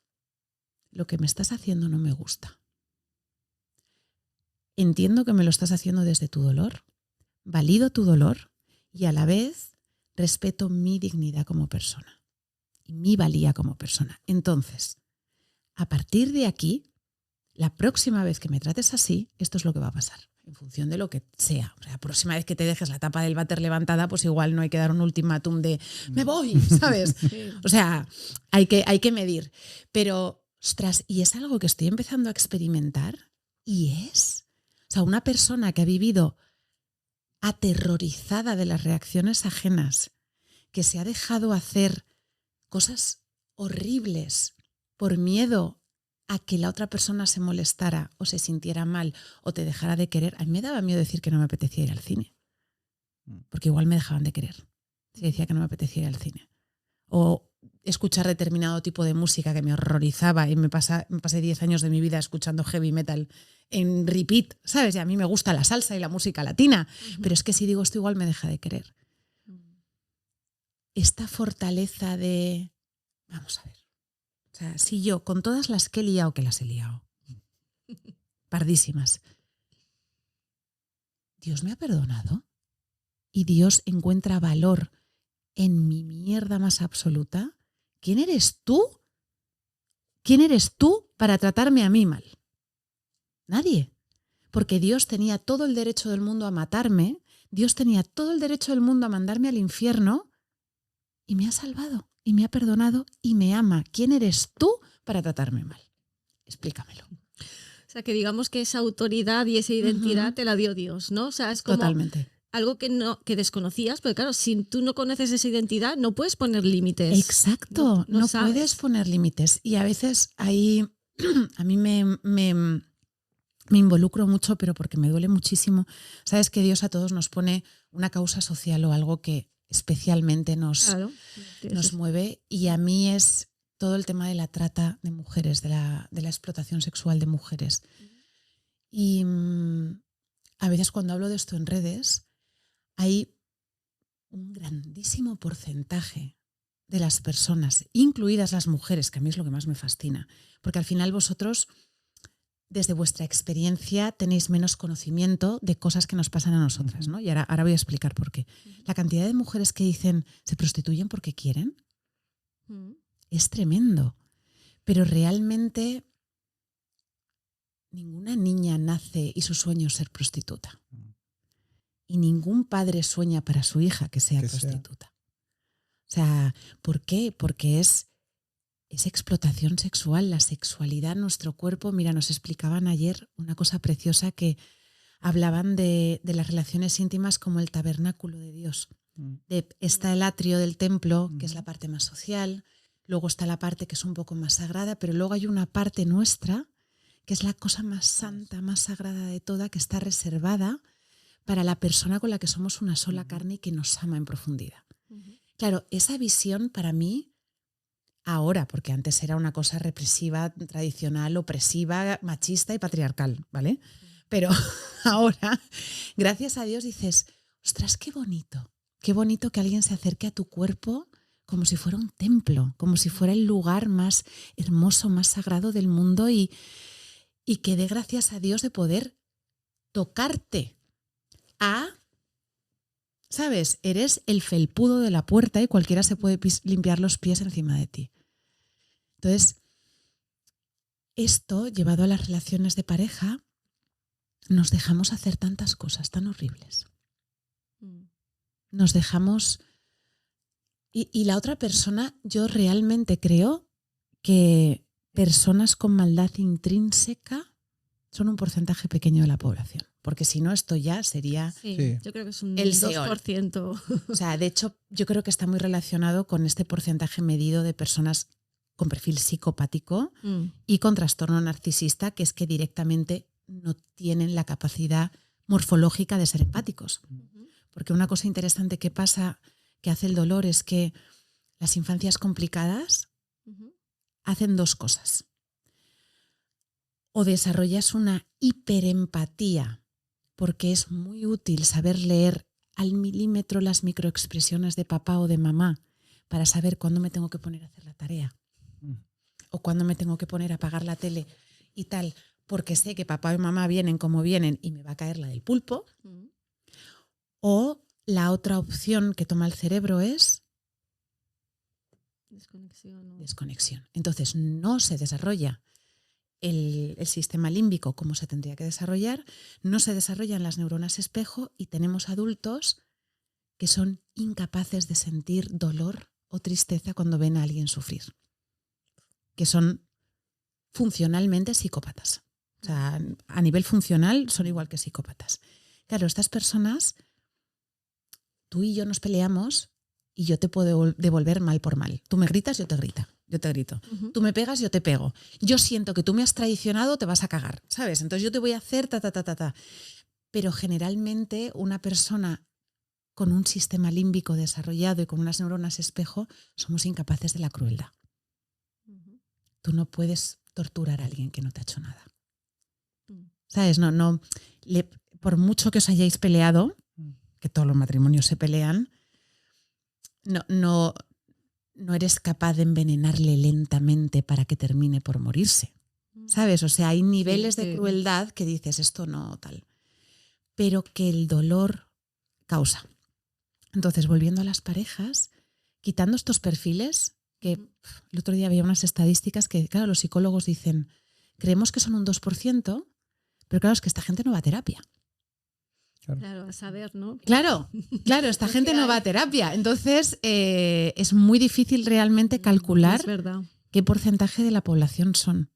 Lo que me estás haciendo no me gusta. Entiendo que me lo estás haciendo desde tu dolor, valido tu dolor y a la vez respeto mi dignidad como persona y mi valía como persona. Entonces, a partir de aquí, la próxima vez que me trates así, esto es lo que va a pasar, en función de lo que sea. O sea, la próxima vez que te dejes la tapa del váter levantada, pues igual no hay que dar un ultimátum de me voy, ¿sabes? Sí. O sea, hay que medir. Pero, ostras, y es algo que estoy empezando a experimentar y o sea, una persona que ha vivido aterrorizada de las reacciones ajenas, que se ha dejado hacer cosas horribles por miedo a que la otra persona se molestara o se sintiera mal o te dejara de querer. A mí me daba miedo decir que no me apetecía ir al cine, porque igual me dejaban de querer si decía que no me apetecía ir al cine. O escuchar determinado tipo de música que me horrorizaba y me pasé 10 años de mi vida escuchando heavy metal en repeat, ¿sabes? Y a mí me gusta la salsa y la música latina, pero es que si digo esto igual me deja de querer. Esta fortaleza de, vamos a ver, o sea, si yo con todas las que he liado, que las he liado, pardísimas, Dios me ha perdonado y Dios encuentra valor en mi mierda más absoluta, ¿quién eres tú? ¿Quién eres tú para tratarme a mí mal? Nadie. Porque Dios tenía todo el derecho del mundo a matarme, Dios tenía todo el derecho del mundo a mandarme al infierno y me ha salvado y me ha perdonado y me ama. ¿Quién eres tú para tratarme mal? Explícamelo. O sea, que digamos que esa autoridad y esa identidad te la dio Dios, ¿no? O sea, es como Totalmente. algo que desconocías, porque claro, si tú no conoces esa identidad, no puedes poner límites. Exacto, no sabes. puedes poner límites. Y a veces ahí a mí me involucro mucho, pero porque me duele muchísimo. Sabes que Dios a todos nos pone una causa social o algo que especialmente nos mueve, y a mí es todo el tema de la trata de mujeres, de la explotación sexual de mujeres. Y a veces cuando hablo de esto en redes, hay un grandísimo porcentaje de las personas, incluidas las mujeres, que a mí es lo que más me fascina, porque al final vosotros desde vuestra experiencia tenéis menos conocimiento de cosas que nos pasan a nosotras, ¿no? Y ahora voy a explicar por qué. La cantidad de mujeres que dicen se prostituyen porque quieren es tremendo. Pero realmente ninguna niña nace y su sueño es ser prostituta. Y ningún padre sueña para su hija que sea prostituta. O sea, ¿por qué? Porque es explotación sexual, la sexualidad, nuestro cuerpo. Mira, nos explicaban ayer una cosa preciosa, que hablaban de las relaciones íntimas como el tabernáculo de Dios. Está el atrio del templo, que es la parte más social, luego está la parte que es un poco más sagrada, pero luego hay una parte nuestra, que es la cosa más santa, más sagrada de toda, que está reservada para la persona con la que somos una sola carne y que nos ama en profundidad. Claro, esa visión para mí, ahora, porque antes era una cosa represiva, tradicional, opresiva, machista y patriarcal, ¿vale? Pero ahora, gracias a Dios, dices, ostras, qué bonito que alguien se acerque a tu cuerpo como si fuera un templo, como si fuera el lugar más hermoso, más sagrado del mundo, y que dé gracias a Dios de poder tocarte ¿sabes? Eres el felpudo de la puerta y cualquiera se puede limpiar los pies encima de ti. Entonces, esto, llevado a las relaciones de pareja, nos dejamos hacer tantas cosas tan horribles. Nos dejamos... Y la otra persona, yo realmente creo que personas con maldad intrínseca son un porcentaje pequeño de la población. Porque si no, esto ya sería yo creo que es un el 2%. O sea, de hecho, yo creo que está muy relacionado con este porcentaje medido de personas con perfil psicopático y con trastorno narcisista, que es que directamente no tienen la capacidad morfológica de ser empáticos. Porque una cosa interesante que pasa, que hace el dolor, es que las infancias complicadas hacen dos cosas. O desarrollas una hiperempatía, porque es muy útil saber leer al milímetro las microexpresiones de papá o de mamá para saber cuándo me tengo que poner a hacer la tarea o cuándo me tengo que poner a apagar la tele y tal, porque sé que papá y mamá vienen como vienen y me va a caer la del pulpo. O la otra opción que toma el cerebro es desconexión. Entonces no se desarrolla el sistema límbico como se tendría que desarrollar, no se desarrollan las neuronas espejo y tenemos adultos que son incapaces de sentir dolor o tristeza cuando ven a alguien sufrir, que son funcionalmente psicópatas. O sea, a nivel funcional son igual que psicópatas. Claro, estas personas, tú y yo nos peleamos y yo te puedo devolver mal por mal. Tú me gritas, yo te grito. Tú me pegas, yo te pego. Yo siento que tú me has traicionado, te vas a cagar, ¿sabes? Entonces yo te voy a hacer ta. Pero generalmente una persona con un sistema límbico desarrollado y con unas neuronas espejo somos incapaces de la crueldad. Tú no puedes torturar a alguien que no te ha hecho nada. ¿Sabes? Por mucho que os hayáis peleado, que todos los matrimonios se pelean, no eres capaz de envenenarle lentamente para que termine por morirse, ¿sabes? O sea, hay niveles de crueldad que dices, esto no tal, pero que el dolor causa. Entonces, volviendo a las parejas, quitando estos perfiles, que el otro día había unas estadísticas que, claro, los psicólogos dicen, creemos que son un 2%, pero claro, es que esta gente no va a terapia. Claro, a saber, ¿no? Claro, esta gente no va a terapia. Entonces, es muy difícil realmente calcular qué porcentaje de la población son.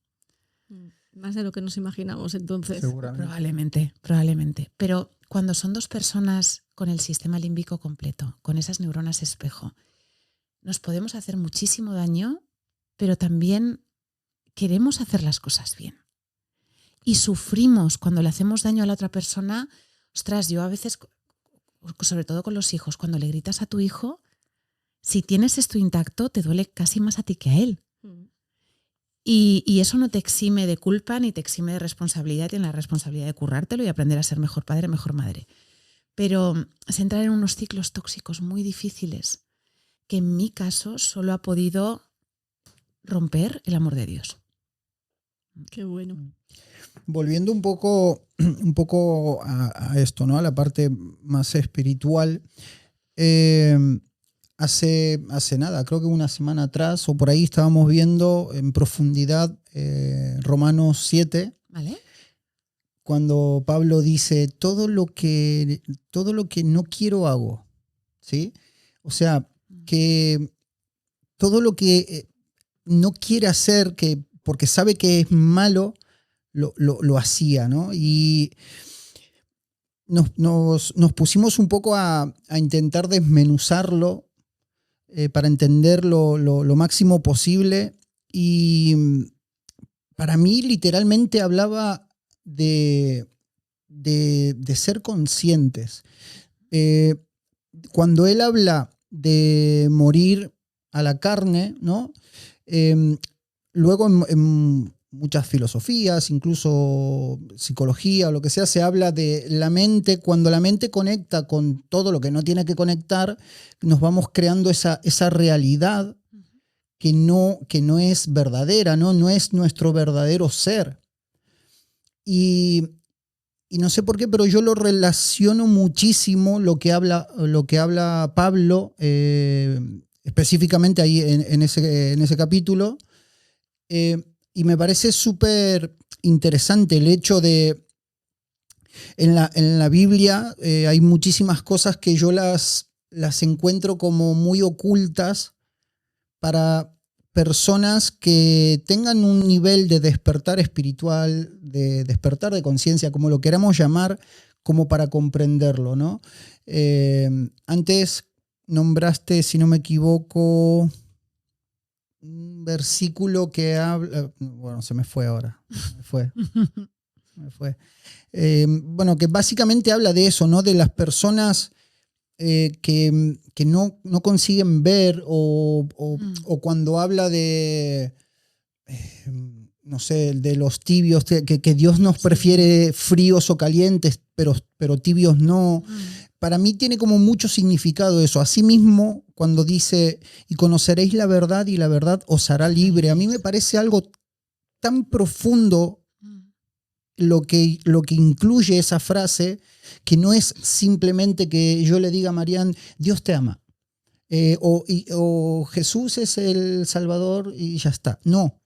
Más de lo que nos imaginamos, entonces. Probablemente. Pero cuando son dos personas con el sistema límbico completo, con esas neuronas espejo, nos podemos hacer muchísimo daño, pero también queremos hacer las cosas bien. Y sufrimos cuando le hacemos daño a la otra persona. Ostras, yo a veces, sobre todo con los hijos, cuando le gritas a tu hijo, si tienes esto intacto, te duele casi más a ti que a él. Y eso no te exime de culpa ni te exime de responsabilidad. Tienes la responsabilidad de currártelo y aprender a ser mejor padre, mejor madre. Pero es entrar en unos ciclos tóxicos muy difíciles que en mi caso solo ha podido romper el amor de Dios. Qué bueno. Volviendo un poco a esto, ¿no? A la parte más espiritual. Hace nada, creo que una semana atrás o por ahí estábamos viendo en profundidad Romanos 7, ¿Vale? cuando Pablo dice, todo lo que no quiero hago, ¿sí? O sea, que todo lo que no quiere hacer, porque sabe que es malo, lo hacía, ¿no? Y nos pusimos un poco a intentar desmenuzarlo para entender lo máximo posible. Y para mí literalmente hablaba de ser conscientes. Cuando él habla de morir a la carne, ¿no? Luego en muchas filosofías, incluso psicología o lo que sea, se habla de la mente. Cuando la mente conecta con todo lo que no tiene que conectar, nos vamos creando esa realidad que no es verdadera, no es nuestro verdadero ser. Y no sé por qué, pero yo lo relaciono muchísimo lo que habla Pablo, específicamente ahí en ese capítulo. Y me parece súper interesante el hecho de, en la Biblia hay muchísimas cosas que yo las encuentro como muy ocultas para personas que tengan un nivel de despertar espiritual, de despertar de conciencia, como lo queramos llamar, como para comprenderlo, ¿no? Antes nombraste, si no me equivoco, un versículo que habla, bueno, se me fue ahora, me fue. Bueno, que básicamente habla de eso, ¿no? De las personas que no consiguen ver o cuando habla de, no sé, de los tibios, que Dios nos prefiere fríos o calientes, pero tibios no. Para mí tiene como mucho significado eso. Asimismo, cuando dice, y conoceréis la verdad y la verdad os hará libre, a mí me parece algo tan profundo lo que incluye esa frase, que no es simplemente que yo le diga a Marian, Dios te ama, o Jesús es el Salvador y ya está. No,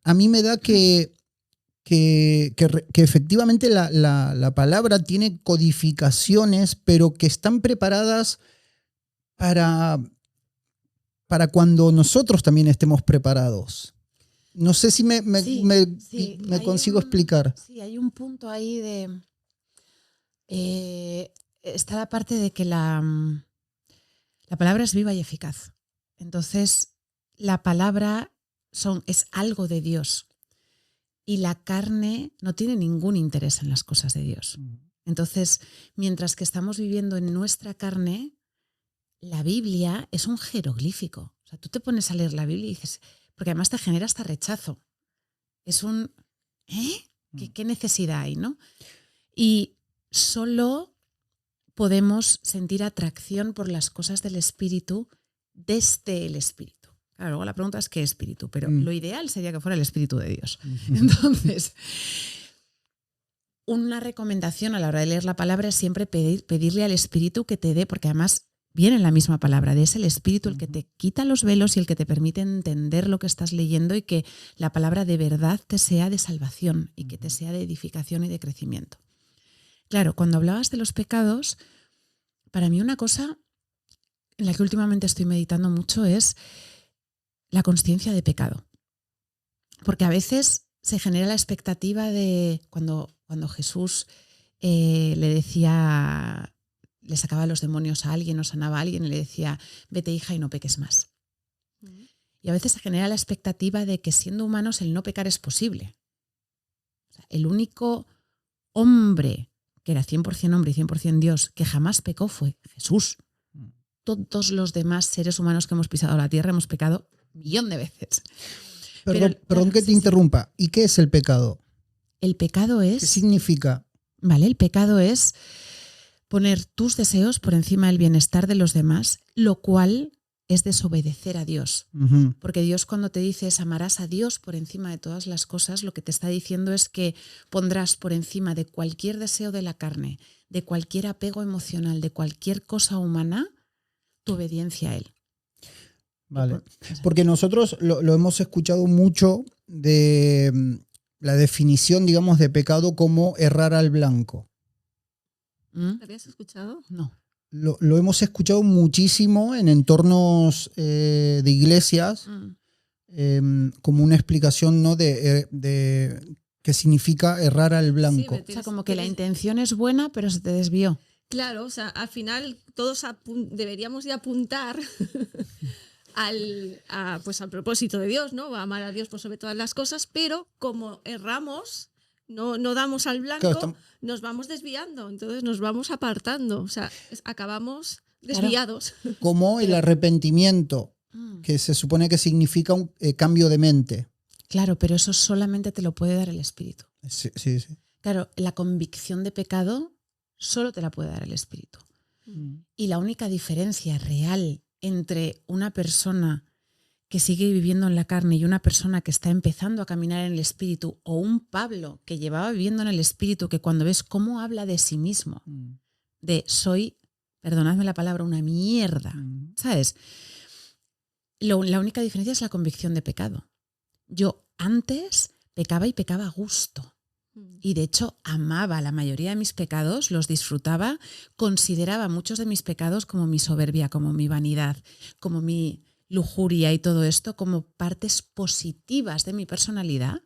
a mí me da que efectivamente la palabra tiene codificaciones, pero que están preparadas para cuando nosotros también estemos preparados. No sé si me consigo explicar. Sí, hay un punto ahí de... está la parte de que la palabra es viva y eficaz. Entonces, la palabra es algo de Dios. Y la carne no tiene ningún interés en las cosas de Dios. Entonces, mientras que estamos viviendo en nuestra carne, la Biblia es un jeroglífico. O sea, tú te pones a leer la Biblia y dices, porque además te genera hasta rechazo. Es un, ¿Qué necesidad hay, no? Y solo podemos sentir atracción por las cosas del espíritu desde el espíritu. Claro, luego la pregunta es ¿qué espíritu? Pero lo ideal sería que fuera el Espíritu de Dios. Entonces, una recomendación a la hora de leer la palabra es siempre pedirle al Espíritu que te dé, porque además viene en la misma palabra, es el Espíritu el que te quita los velos y el que te permite entender lo que estás leyendo y que la palabra de verdad te sea de salvación y que te sea de edificación y de crecimiento. Claro, cuando hablabas de los pecados, para mí una cosa en la que últimamente estoy meditando mucho es la consciencia de pecado. Porque a veces se genera la expectativa de cuando Jesús le decía, le sacaba los demonios a alguien o sanaba a alguien y le decía, vete hija y no peques más. Y a veces se genera la expectativa de que siendo humanos el no pecar es posible. O sea, el único hombre que era 100% hombre y 100% Dios que jamás pecó fue Jesús. Todos los demás seres humanos que hemos pisado la tierra hemos pecado 1.000.000 de veces. Perdón que te interrumpa. ¿Y qué es el pecado? El pecado es... ¿Qué significa? Vale, el pecado es poner tus deseos por encima del bienestar de los demás, lo cual es desobedecer a Dios. Ujú. Porque Dios, cuando te dices amarás a Dios por encima de todas las cosas, lo que te está diciendo es que pondrás por encima de cualquier deseo de la carne, de cualquier apego emocional, de cualquier cosa humana, tu obediencia a Él. Vale. Porque nosotros lo hemos escuchado mucho de la definición, digamos, de pecado como errar al blanco. ¿Mm? ¿Habías escuchado? No. Lo hemos escuchado muchísimo en entornos de iglesias, como una explicación, ¿no? de qué significa errar al blanco. O sea, como que la intención es buena, pero se te desvió. Claro, o sea, al final todos deberíamos de apuntar pues al propósito de Dios, ¿no? A amar a Dios por sobre todas las cosas, pero como erramos, no damos al blanco, Claro, nos vamos desviando, entonces nos vamos apartando, o sea, acabamos Claro. desviados. Como el arrepentimiento, que se supone que significa un cambio de mente. Claro, pero eso solamente te lo puede dar el Espíritu. Sí, sí, sí. Claro, la convicción de pecado solo te la puede dar el Espíritu. Y la única diferencia real entre una persona que sigue viviendo en la carne y una persona que está empezando a caminar en el Espíritu, o un Pablo que llevaba viviendo en el Espíritu, que cuando ves cómo habla de sí mismo, de soy, perdonadme la palabra, una mierda, ¿sabes? La única diferencia es la convicción de pecado. Yo antes pecaba y pecaba a gusto. Y de hecho amaba la mayoría de mis pecados, los disfrutaba, consideraba muchos de mis pecados como mi soberbia, como mi vanidad, como mi lujuria y todo esto como partes positivas de mi personalidad,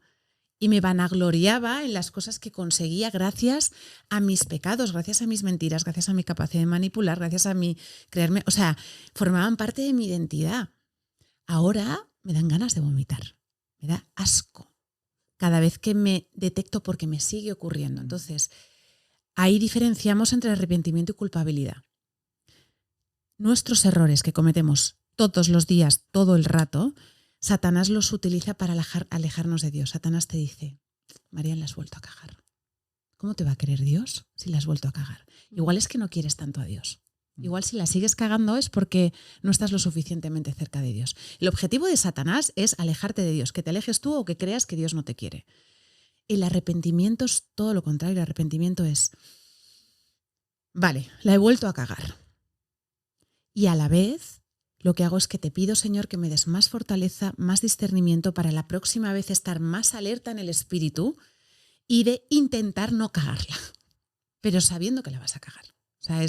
y me vanagloriaba en las cosas que conseguía gracias a mis pecados, gracias a mis mentiras, gracias a mi capacidad de manipular, gracias a mi creerme, o sea, formaban parte de mi identidad. Ahora me dan ganas de vomitar, me da asco cada vez que me detecto, porque me sigue ocurriendo. Entonces, ahí diferenciamos entre arrepentimiento y culpabilidad. Nuestros errores que cometemos todos los días, todo el rato, Satanás los utiliza para alejarnos de Dios. Satanás te dice, María, la has vuelto a cagar. ¿Cómo te va a querer Dios si la has vuelto a cagar? Igual es que no quieres tanto a Dios. Igual si la sigues cagando es porque no estás lo suficientemente cerca de Dios. El objetivo de Satanás es alejarte de Dios, que te alejes tú o que creas que Dios no te quiere. El arrepentimiento es todo lo contrario. El arrepentimiento es, vale, la he vuelto a cagar. Y a la vez lo que hago es que te pido, Señor, que me des más fortaleza, más discernimiento para la próxima vez estar más alerta en el espíritu y de intentar no cagarla, pero sabiendo que la vas a cagar. O sea,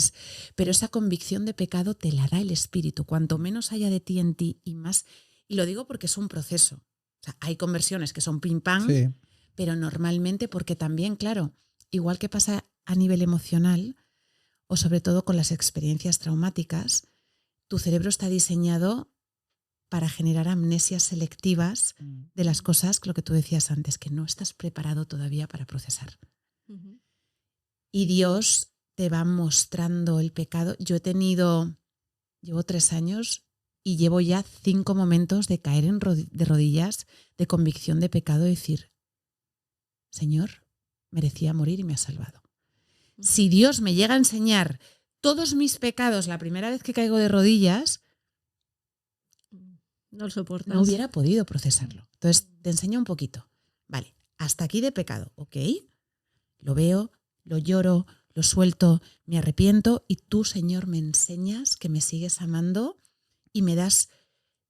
pero esa convicción de pecado te la da el Espíritu. Cuanto menos haya de ti en ti y más, y lo digo porque es un proceso. O sea, hay conversiones que son pim pam, sí, pero normalmente porque también, claro, igual que pasa a nivel emocional o sobre todo con las experiencias traumáticas, tu cerebro está diseñado para generar amnesias selectivas de las cosas, lo que tú decías antes, que no estás preparado todavía para procesar. Y Dios te va mostrando el pecado. Llevo 3 años y llevo ya 5 momentos de caer de rodillas, de convicción de pecado, y decir, Señor, merecía morir y me has salvado. Si Dios me llega a enseñar todos mis pecados la primera vez que caigo de rodillas, no lo soportas. No hubiera podido procesarlo. Entonces te enseño un poquito. Vale, hasta aquí de pecado, ¿ok? Lo veo, lo lloro, lo suelto, me arrepiento, y tú, Señor, me enseñas que me sigues amando y me das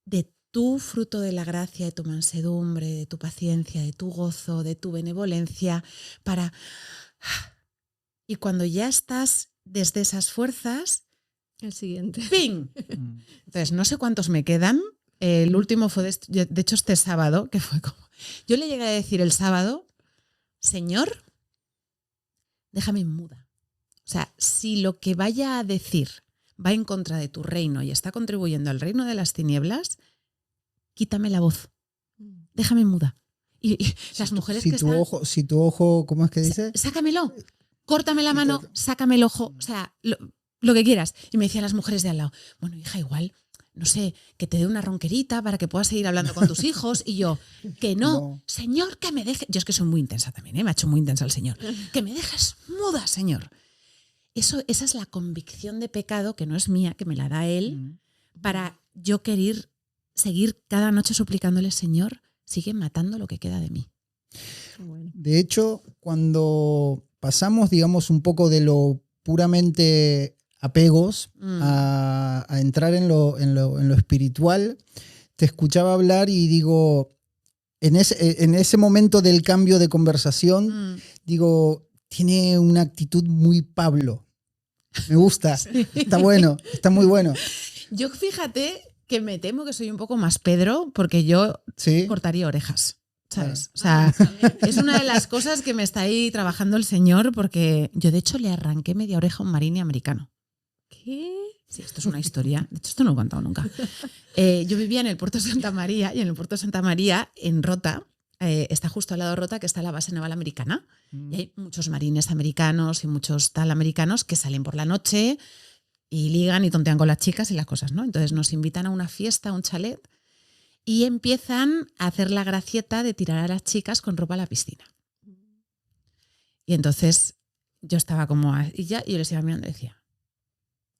de tu fruto de la gracia, de tu mansedumbre, de tu paciencia, de tu gozo, de tu benevolencia, para... Y cuando ya estás desde esas fuerzas... El siguiente. ¡Ping! Entonces, no sé cuántos me quedan. El último fue, de hecho, este sábado, que fue como... Yo le llegué a decir el sábado, Señor, déjame muda. O sea, si lo que vaya a decir va en contra de tu reino y está contribuyendo al reino de las tinieblas, quítame la voz. Déjame muda. Y las mujeres que están... Si tu ojo, ¿cómo es que dice? Sácamelo. Córtame la mano, sácame el ojo. O sea, lo que quieras. Y me decían las mujeres de al lado, bueno, hija, igual, no sé, que te dé una ronquerita para que puedas seguir hablando con tus hijos. Y yo, que no, Señor, que me dejes. Yo es que soy muy intensa también, me ha hecho muy intensa el Señor. Que me dejes muda, Señor. Esa es la convicción de pecado, que no es mía, que me la da Él, para yo querer seguir cada noche suplicándole, Señor, sigue matando lo que queda de mí. Bueno. De hecho, cuando pasamos, digamos, un poco de lo puramente apegos a entrar en lo espiritual, te escuchaba hablar y digo, en ese momento del cambio de conversación, digo, tiene una actitud muy Pablo. Me gusta, sí. Está bueno, está muy bueno. Yo fíjate que me temo que soy un poco más Pedro, porque yo cortaría orejas, ¿sabes? O sea, es una de las cosas que me está ahí trabajando el Señor, porque yo de hecho le arranqué media oreja a un marine americano. ¿Qué? Sí, esto es una historia. De hecho, esto no lo he contado nunca. Yo vivía en el puerto de Santa María, y en el puerto de Santa María, en Rota, está justo al lado de Rota, que está la base naval americana. Y hay muchos marines americanos y muchos tal americanos que salen por la noche y ligan y tontean con las chicas y las cosas, ¿no? Entonces nos invitan a una fiesta, a un chalet, y empiezan a hacer la gracieta de tirar a las chicas con ropa a la piscina. Y entonces yo estaba como... Y yo les iba mirando y decía,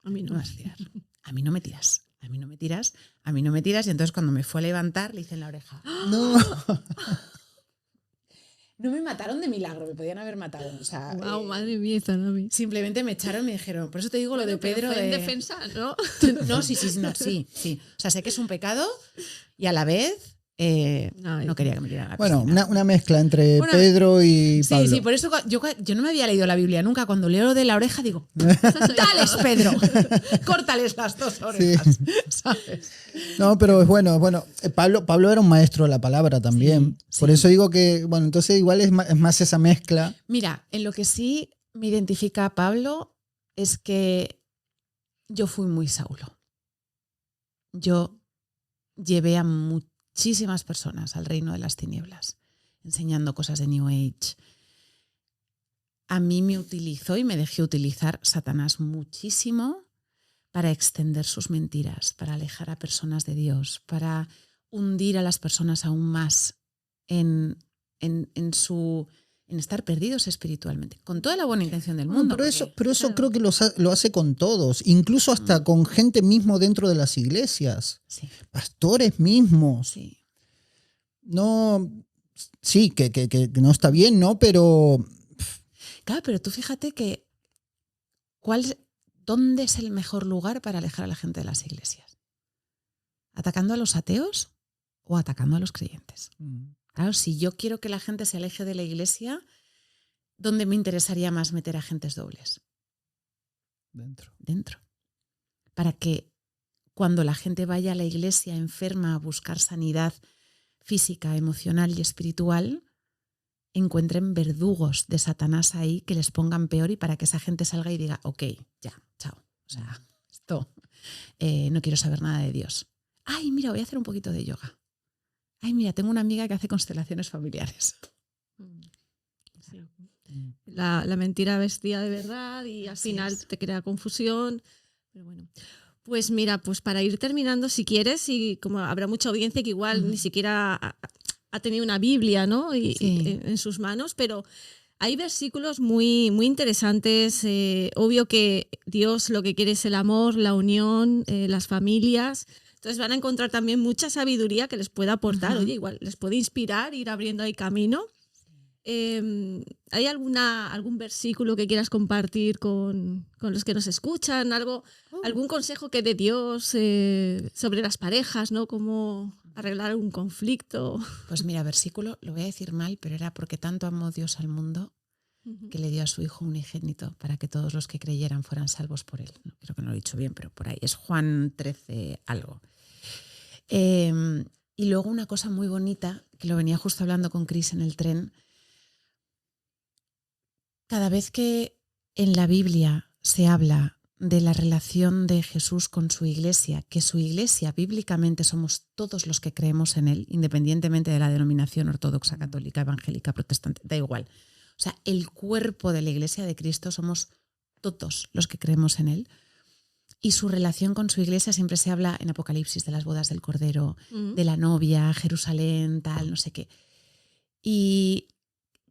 a mí no me vas a tirar. A mí no me tiras. A mí no me tiras. A mí no me tiras. Y entonces cuando me fue a levantar, le hice en la oreja. No. No me mataron de milagro, me podían haber matado. O sea, wow, madre mía, Zanabi. Simplemente me echaron y me dijeron, por eso te digo lo de Pedro. Fue en defensa, ¿no? No, sí. O sea, sé que es un pecado y a la vez no quería que me tiraran a la piscina. Bueno, una mezcla entre Pedro y Pablo. Sí, por eso yo no me había leído la Biblia nunca. Cuando leo lo de la oreja digo, ¡dales, Pedro! ¡Córtales las dos orejas! Sí. ¿Sabes? No, pero es bueno. Pablo era un maestro de la palabra también. Sí. Por eso digo que, bueno, entonces igual es más esa mezcla. Mira, en lo que sí me identifica a Pablo es que yo fui muy Saulo. Yo llevé a muchísimas personas al reino de las tinieblas, enseñando cosas de New Age. A mí me utilizó y me dejé utilizar Satanás muchísimo para extender sus mentiras, para alejar a personas de Dios, para hundir a las personas aún más en estar perdidos espiritualmente, con toda la buena intención del mundo. Pero eso creo que lo hace con todos, incluso hasta con gente mismo dentro de las iglesias, pastores mismos. Sí. No, sí, que no está bien, ¿no? Pero... Claro, pero tú fíjate que ¿dónde es el mejor lugar para alejar a la gente de las iglesias? ¿Atacando a los ateos o atacando a los creyentes? Claro, si yo quiero que la gente se aleje de la iglesia, ¿dónde me interesaría más meter agentes dobles? Dentro. Para que cuando la gente vaya a la iglesia enferma a buscar sanidad física, emocional y espiritual, encuentren verdugos de Satanás ahí que les pongan peor y para que esa gente salga y diga, ok, ya, chao. O sea, esto, no quiero saber nada de Dios. Ay, mira, voy a hacer un poquito de yoga. Ay, mira, tengo una amiga que hace constelaciones familiares. Sí. La mentira vestida de verdad y al final te crea confusión. Pero bueno, pues mira, pues para ir terminando, si quieres, y como habrá mucha audiencia que igual ni siquiera ha tenido una Biblia, ¿no? y en sus manos, pero hay versículos muy, muy interesantes. Obvio que Dios lo que quiere es el amor, la unión, las familias. Entonces van a encontrar también mucha sabiduría que les pueda aportar. Oye, igual les puede inspirar, ir abriendo ahí camino. ¿Hay algún versículo que quieras compartir con los que nos escuchan? ¿Algún consejo que dé Dios sobre las parejas, ¿no? Cómo arreglar un conflicto. Pues mira, versículo, lo voy a decir mal, pero era porque tanto amó Dios al mundo que le dio a su Hijo unigénito para que todos los que creyeran fueran salvos por él. No, creo que no lo he dicho bien, pero por ahí. Es Juan 13 algo. Y luego una cosa muy bonita, que lo venía justo hablando con Chris en el tren. Cada vez que en la Biblia se habla de la relación de Jesús con su iglesia, que su iglesia bíblicamente somos todos los que creemos en él, independientemente de la denominación ortodoxa, católica, evangélica, protestante, da igual. O sea, el cuerpo de la iglesia de Cristo somos todos los que creemos en él. Y su relación con su iglesia siempre se habla en Apocalipsis de las bodas del Cordero, de la novia, Jerusalén, tal, no sé qué. Y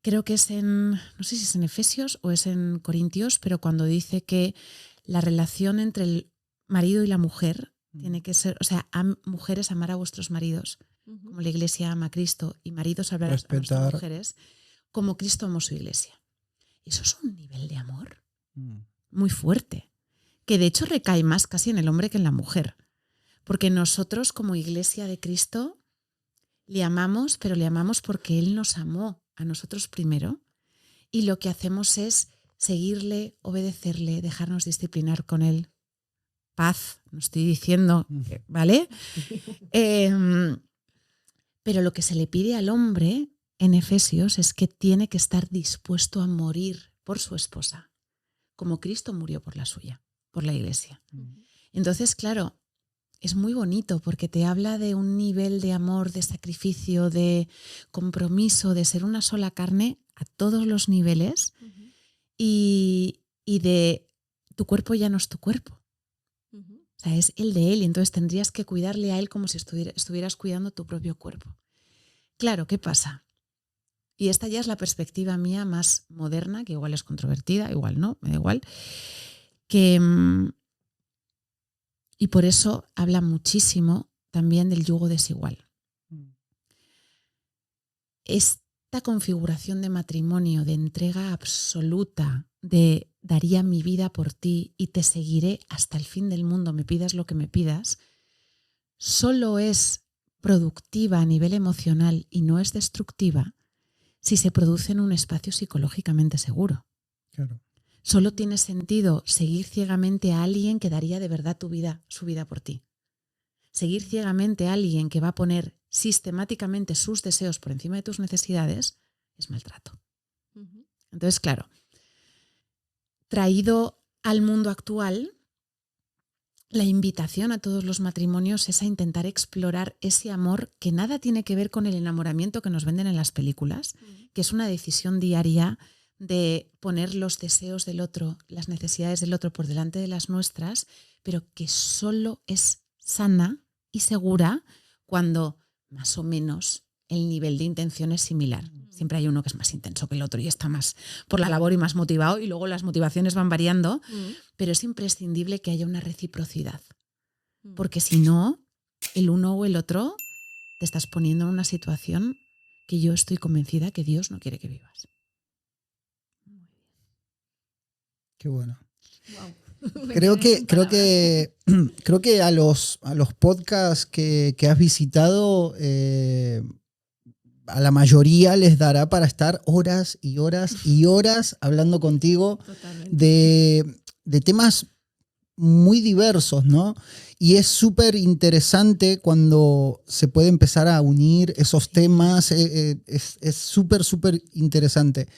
creo que no sé si es en Efesios o es en Corintios, pero cuando dice que la relación entre el marido y la mujer Tiene que ser, o sea, mujeres, amar a vuestros maridos, como la Iglesia ama a Cristo, y maridos, hablar a vuestras mujeres, como Cristo amó su Iglesia. Eso es un nivel de amor muy fuerte, que de hecho recae más casi en el hombre que en la mujer. Porque nosotros, como Iglesia de Cristo, le amamos, pero le amamos porque Él nos amó a nosotros primero, y lo que hacemos es seguirle, obedecerle, dejarnos disciplinar con Él. Paz, no estoy diciendo, ¿vale? Pero lo que se le pide al hombre en Efesios es que tiene que estar dispuesto a morir por su esposa, como Cristo murió por la suya, por la Iglesia. Entonces, claro, es muy bonito porque te habla de un nivel de amor, de sacrificio, de compromiso, de ser una sola carne a todos los niveles y de tu cuerpo ya no es tu cuerpo. O sea, es el de él y entonces tendrías que cuidarle a él como si estuvieras cuidando tu propio cuerpo. Claro, ¿qué pasa? Y esta ya es la perspectiva mía más moderna, que igual es controvertida, igual no, me da igual, y por eso habla muchísimo también del yugo desigual. Esta configuración de matrimonio, de entrega absoluta, de daría mi vida por ti y te seguiré hasta el fin del mundo, me pidas lo que me pidas, solo es productiva a nivel emocional y no es destructiva si se produce en un espacio psicológicamente seguro. Claro. Solo tiene sentido seguir ciegamente a alguien que daría de verdad su vida por ti. Seguir ciegamente a alguien que va a poner sistemáticamente sus deseos por encima de tus necesidades es maltrato. Entonces, claro, traído al mundo actual, la invitación a todos los matrimonios es a intentar explorar ese amor que nada tiene que ver con el enamoramiento que nos venden en las películas, que es una decisión diaria de poner los deseos del otro, las necesidades del otro por delante de las nuestras, pero que solo es sana y segura cuando más o menos el nivel de intención es similar. Siempre hay uno que es más intenso que el otro y está más por la labor y más motivado y luego las motivaciones van variando, pero es imprescindible que haya una reciprocidad, porque si no, el uno o el otro te estás poniendo en una situación que yo estoy convencida que Dios no quiere que vivas. Qué bueno. Wow. Creo que a los podcasts que has visitado, a la mayoría les dará para estar horas y horas y horas hablando contigo de temas muy diversos, ¿no? Y es súper interesante cuando se puede empezar a unir esos temas, es súper, súper interesante.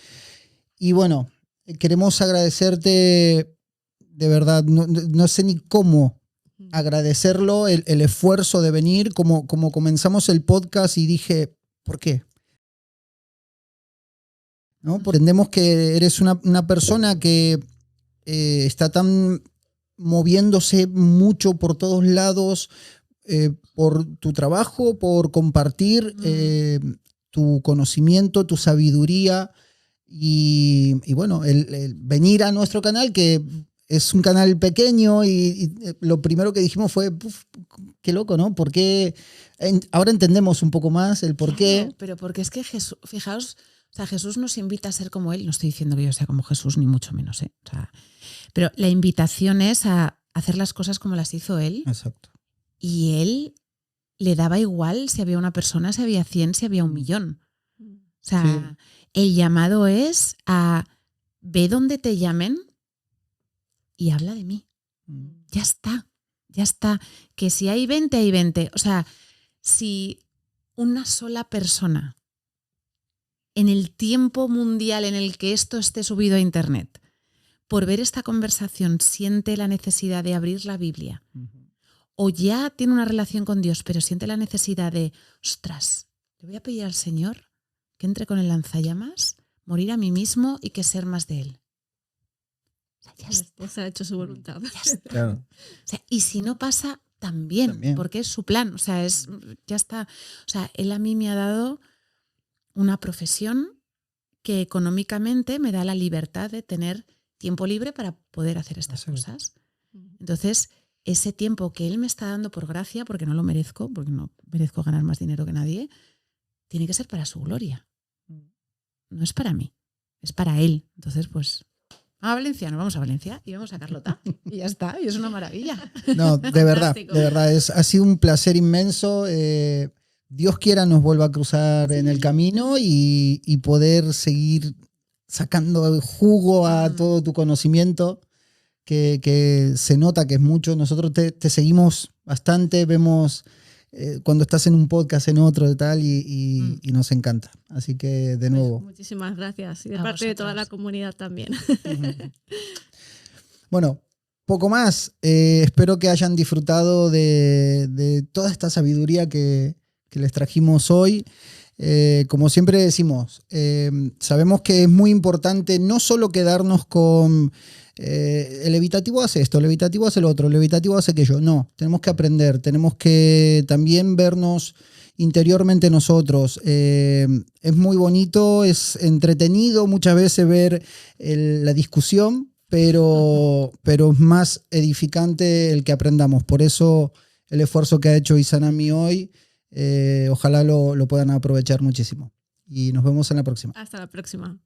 Y bueno, queremos agradecerte, de verdad, no sé ni cómo agradecerlo, el esfuerzo de venir, como comenzamos el podcast y dije, ¿por qué? ¿No? Porque entendemos que eres una persona que está tan moviéndose mucho por todos lados, por tu trabajo, por compartir tu conocimiento, tu sabiduría y bueno, el venir a nuestro canal, que es un canal pequeño y lo primero que dijimos fue, qué loco, ¿no? ¿Por qué? Ahora entendemos un poco más el por qué. Claro, pero porque es que Jesús, fijaos, o sea, Jesús nos invita a ser como Él. No estoy diciendo que yo sea como Jesús, ni mucho menos, ¿eh? O sea, pero la invitación es a hacer las cosas como las hizo Él. Exacto. Y Él le daba igual si había una persona, si había 100, si había 1.000.000. O sea, el llamado es a ve donde te llamen y habla de mí. Ya está. Que si hay 20, hay 20. O sea, si una sola persona en el tiempo mundial en el que esto esté subido a internet, por ver esta conversación, siente la necesidad de abrir la Biblia, o ya tiene una relación con Dios, pero siente la necesidad de, ostras, le voy a pedir al Señor que entre con el lanzallamas, morir a mí mismo y que ser más de Él. O sea, ya está. Se ha hecho su voluntad. Ya está. Claro. O sea, y si no pasa, también, porque es su plan. O sea, ya está. O sea, Él a mí me ha dado una profesión que económicamente me da la libertad de tener tiempo libre para poder hacer estas cosas. Entonces, ese tiempo que Él me está dando por gracia, porque no lo merezco, porque no merezco ganar más dinero que nadie, tiene que ser para su gloria. No es para mí, es para Él. Entonces, pues, a Valencia, nos vamos a Valencia y vamos a Carlota. Y ya está, y es una maravilla. No, de verdad, ha sido un placer inmenso. Dios quiera nos vuelva a cruzar en el camino y poder seguir sacando jugo a todo tu conocimiento, que se nota que es mucho. Nosotros te seguimos bastante, vemos cuando estás en un podcast, en otro y tal, y nos encanta. Así que, de nuevo. Pues muchísimas gracias. Y de parte de toda la comunidad también. Bueno, poco más. Espero que hayan disfrutado de toda esta sabiduría que les trajimos hoy. Como siempre decimos, sabemos que es muy importante no solo quedarnos con el evitativo hace esto, el evitativo hace lo otro, el evitativo hace aquello. No, tenemos que aprender, tenemos que también vernos interiormente nosotros. Es muy bonito, es entretenido muchas veces ver la discusión, pero es más edificante el que aprendamos. Por eso el esfuerzo que ha hecho Izanami hoy, ojalá lo puedan aprovechar muchísimo. Y nos vemos en la próxima. Hasta la próxima.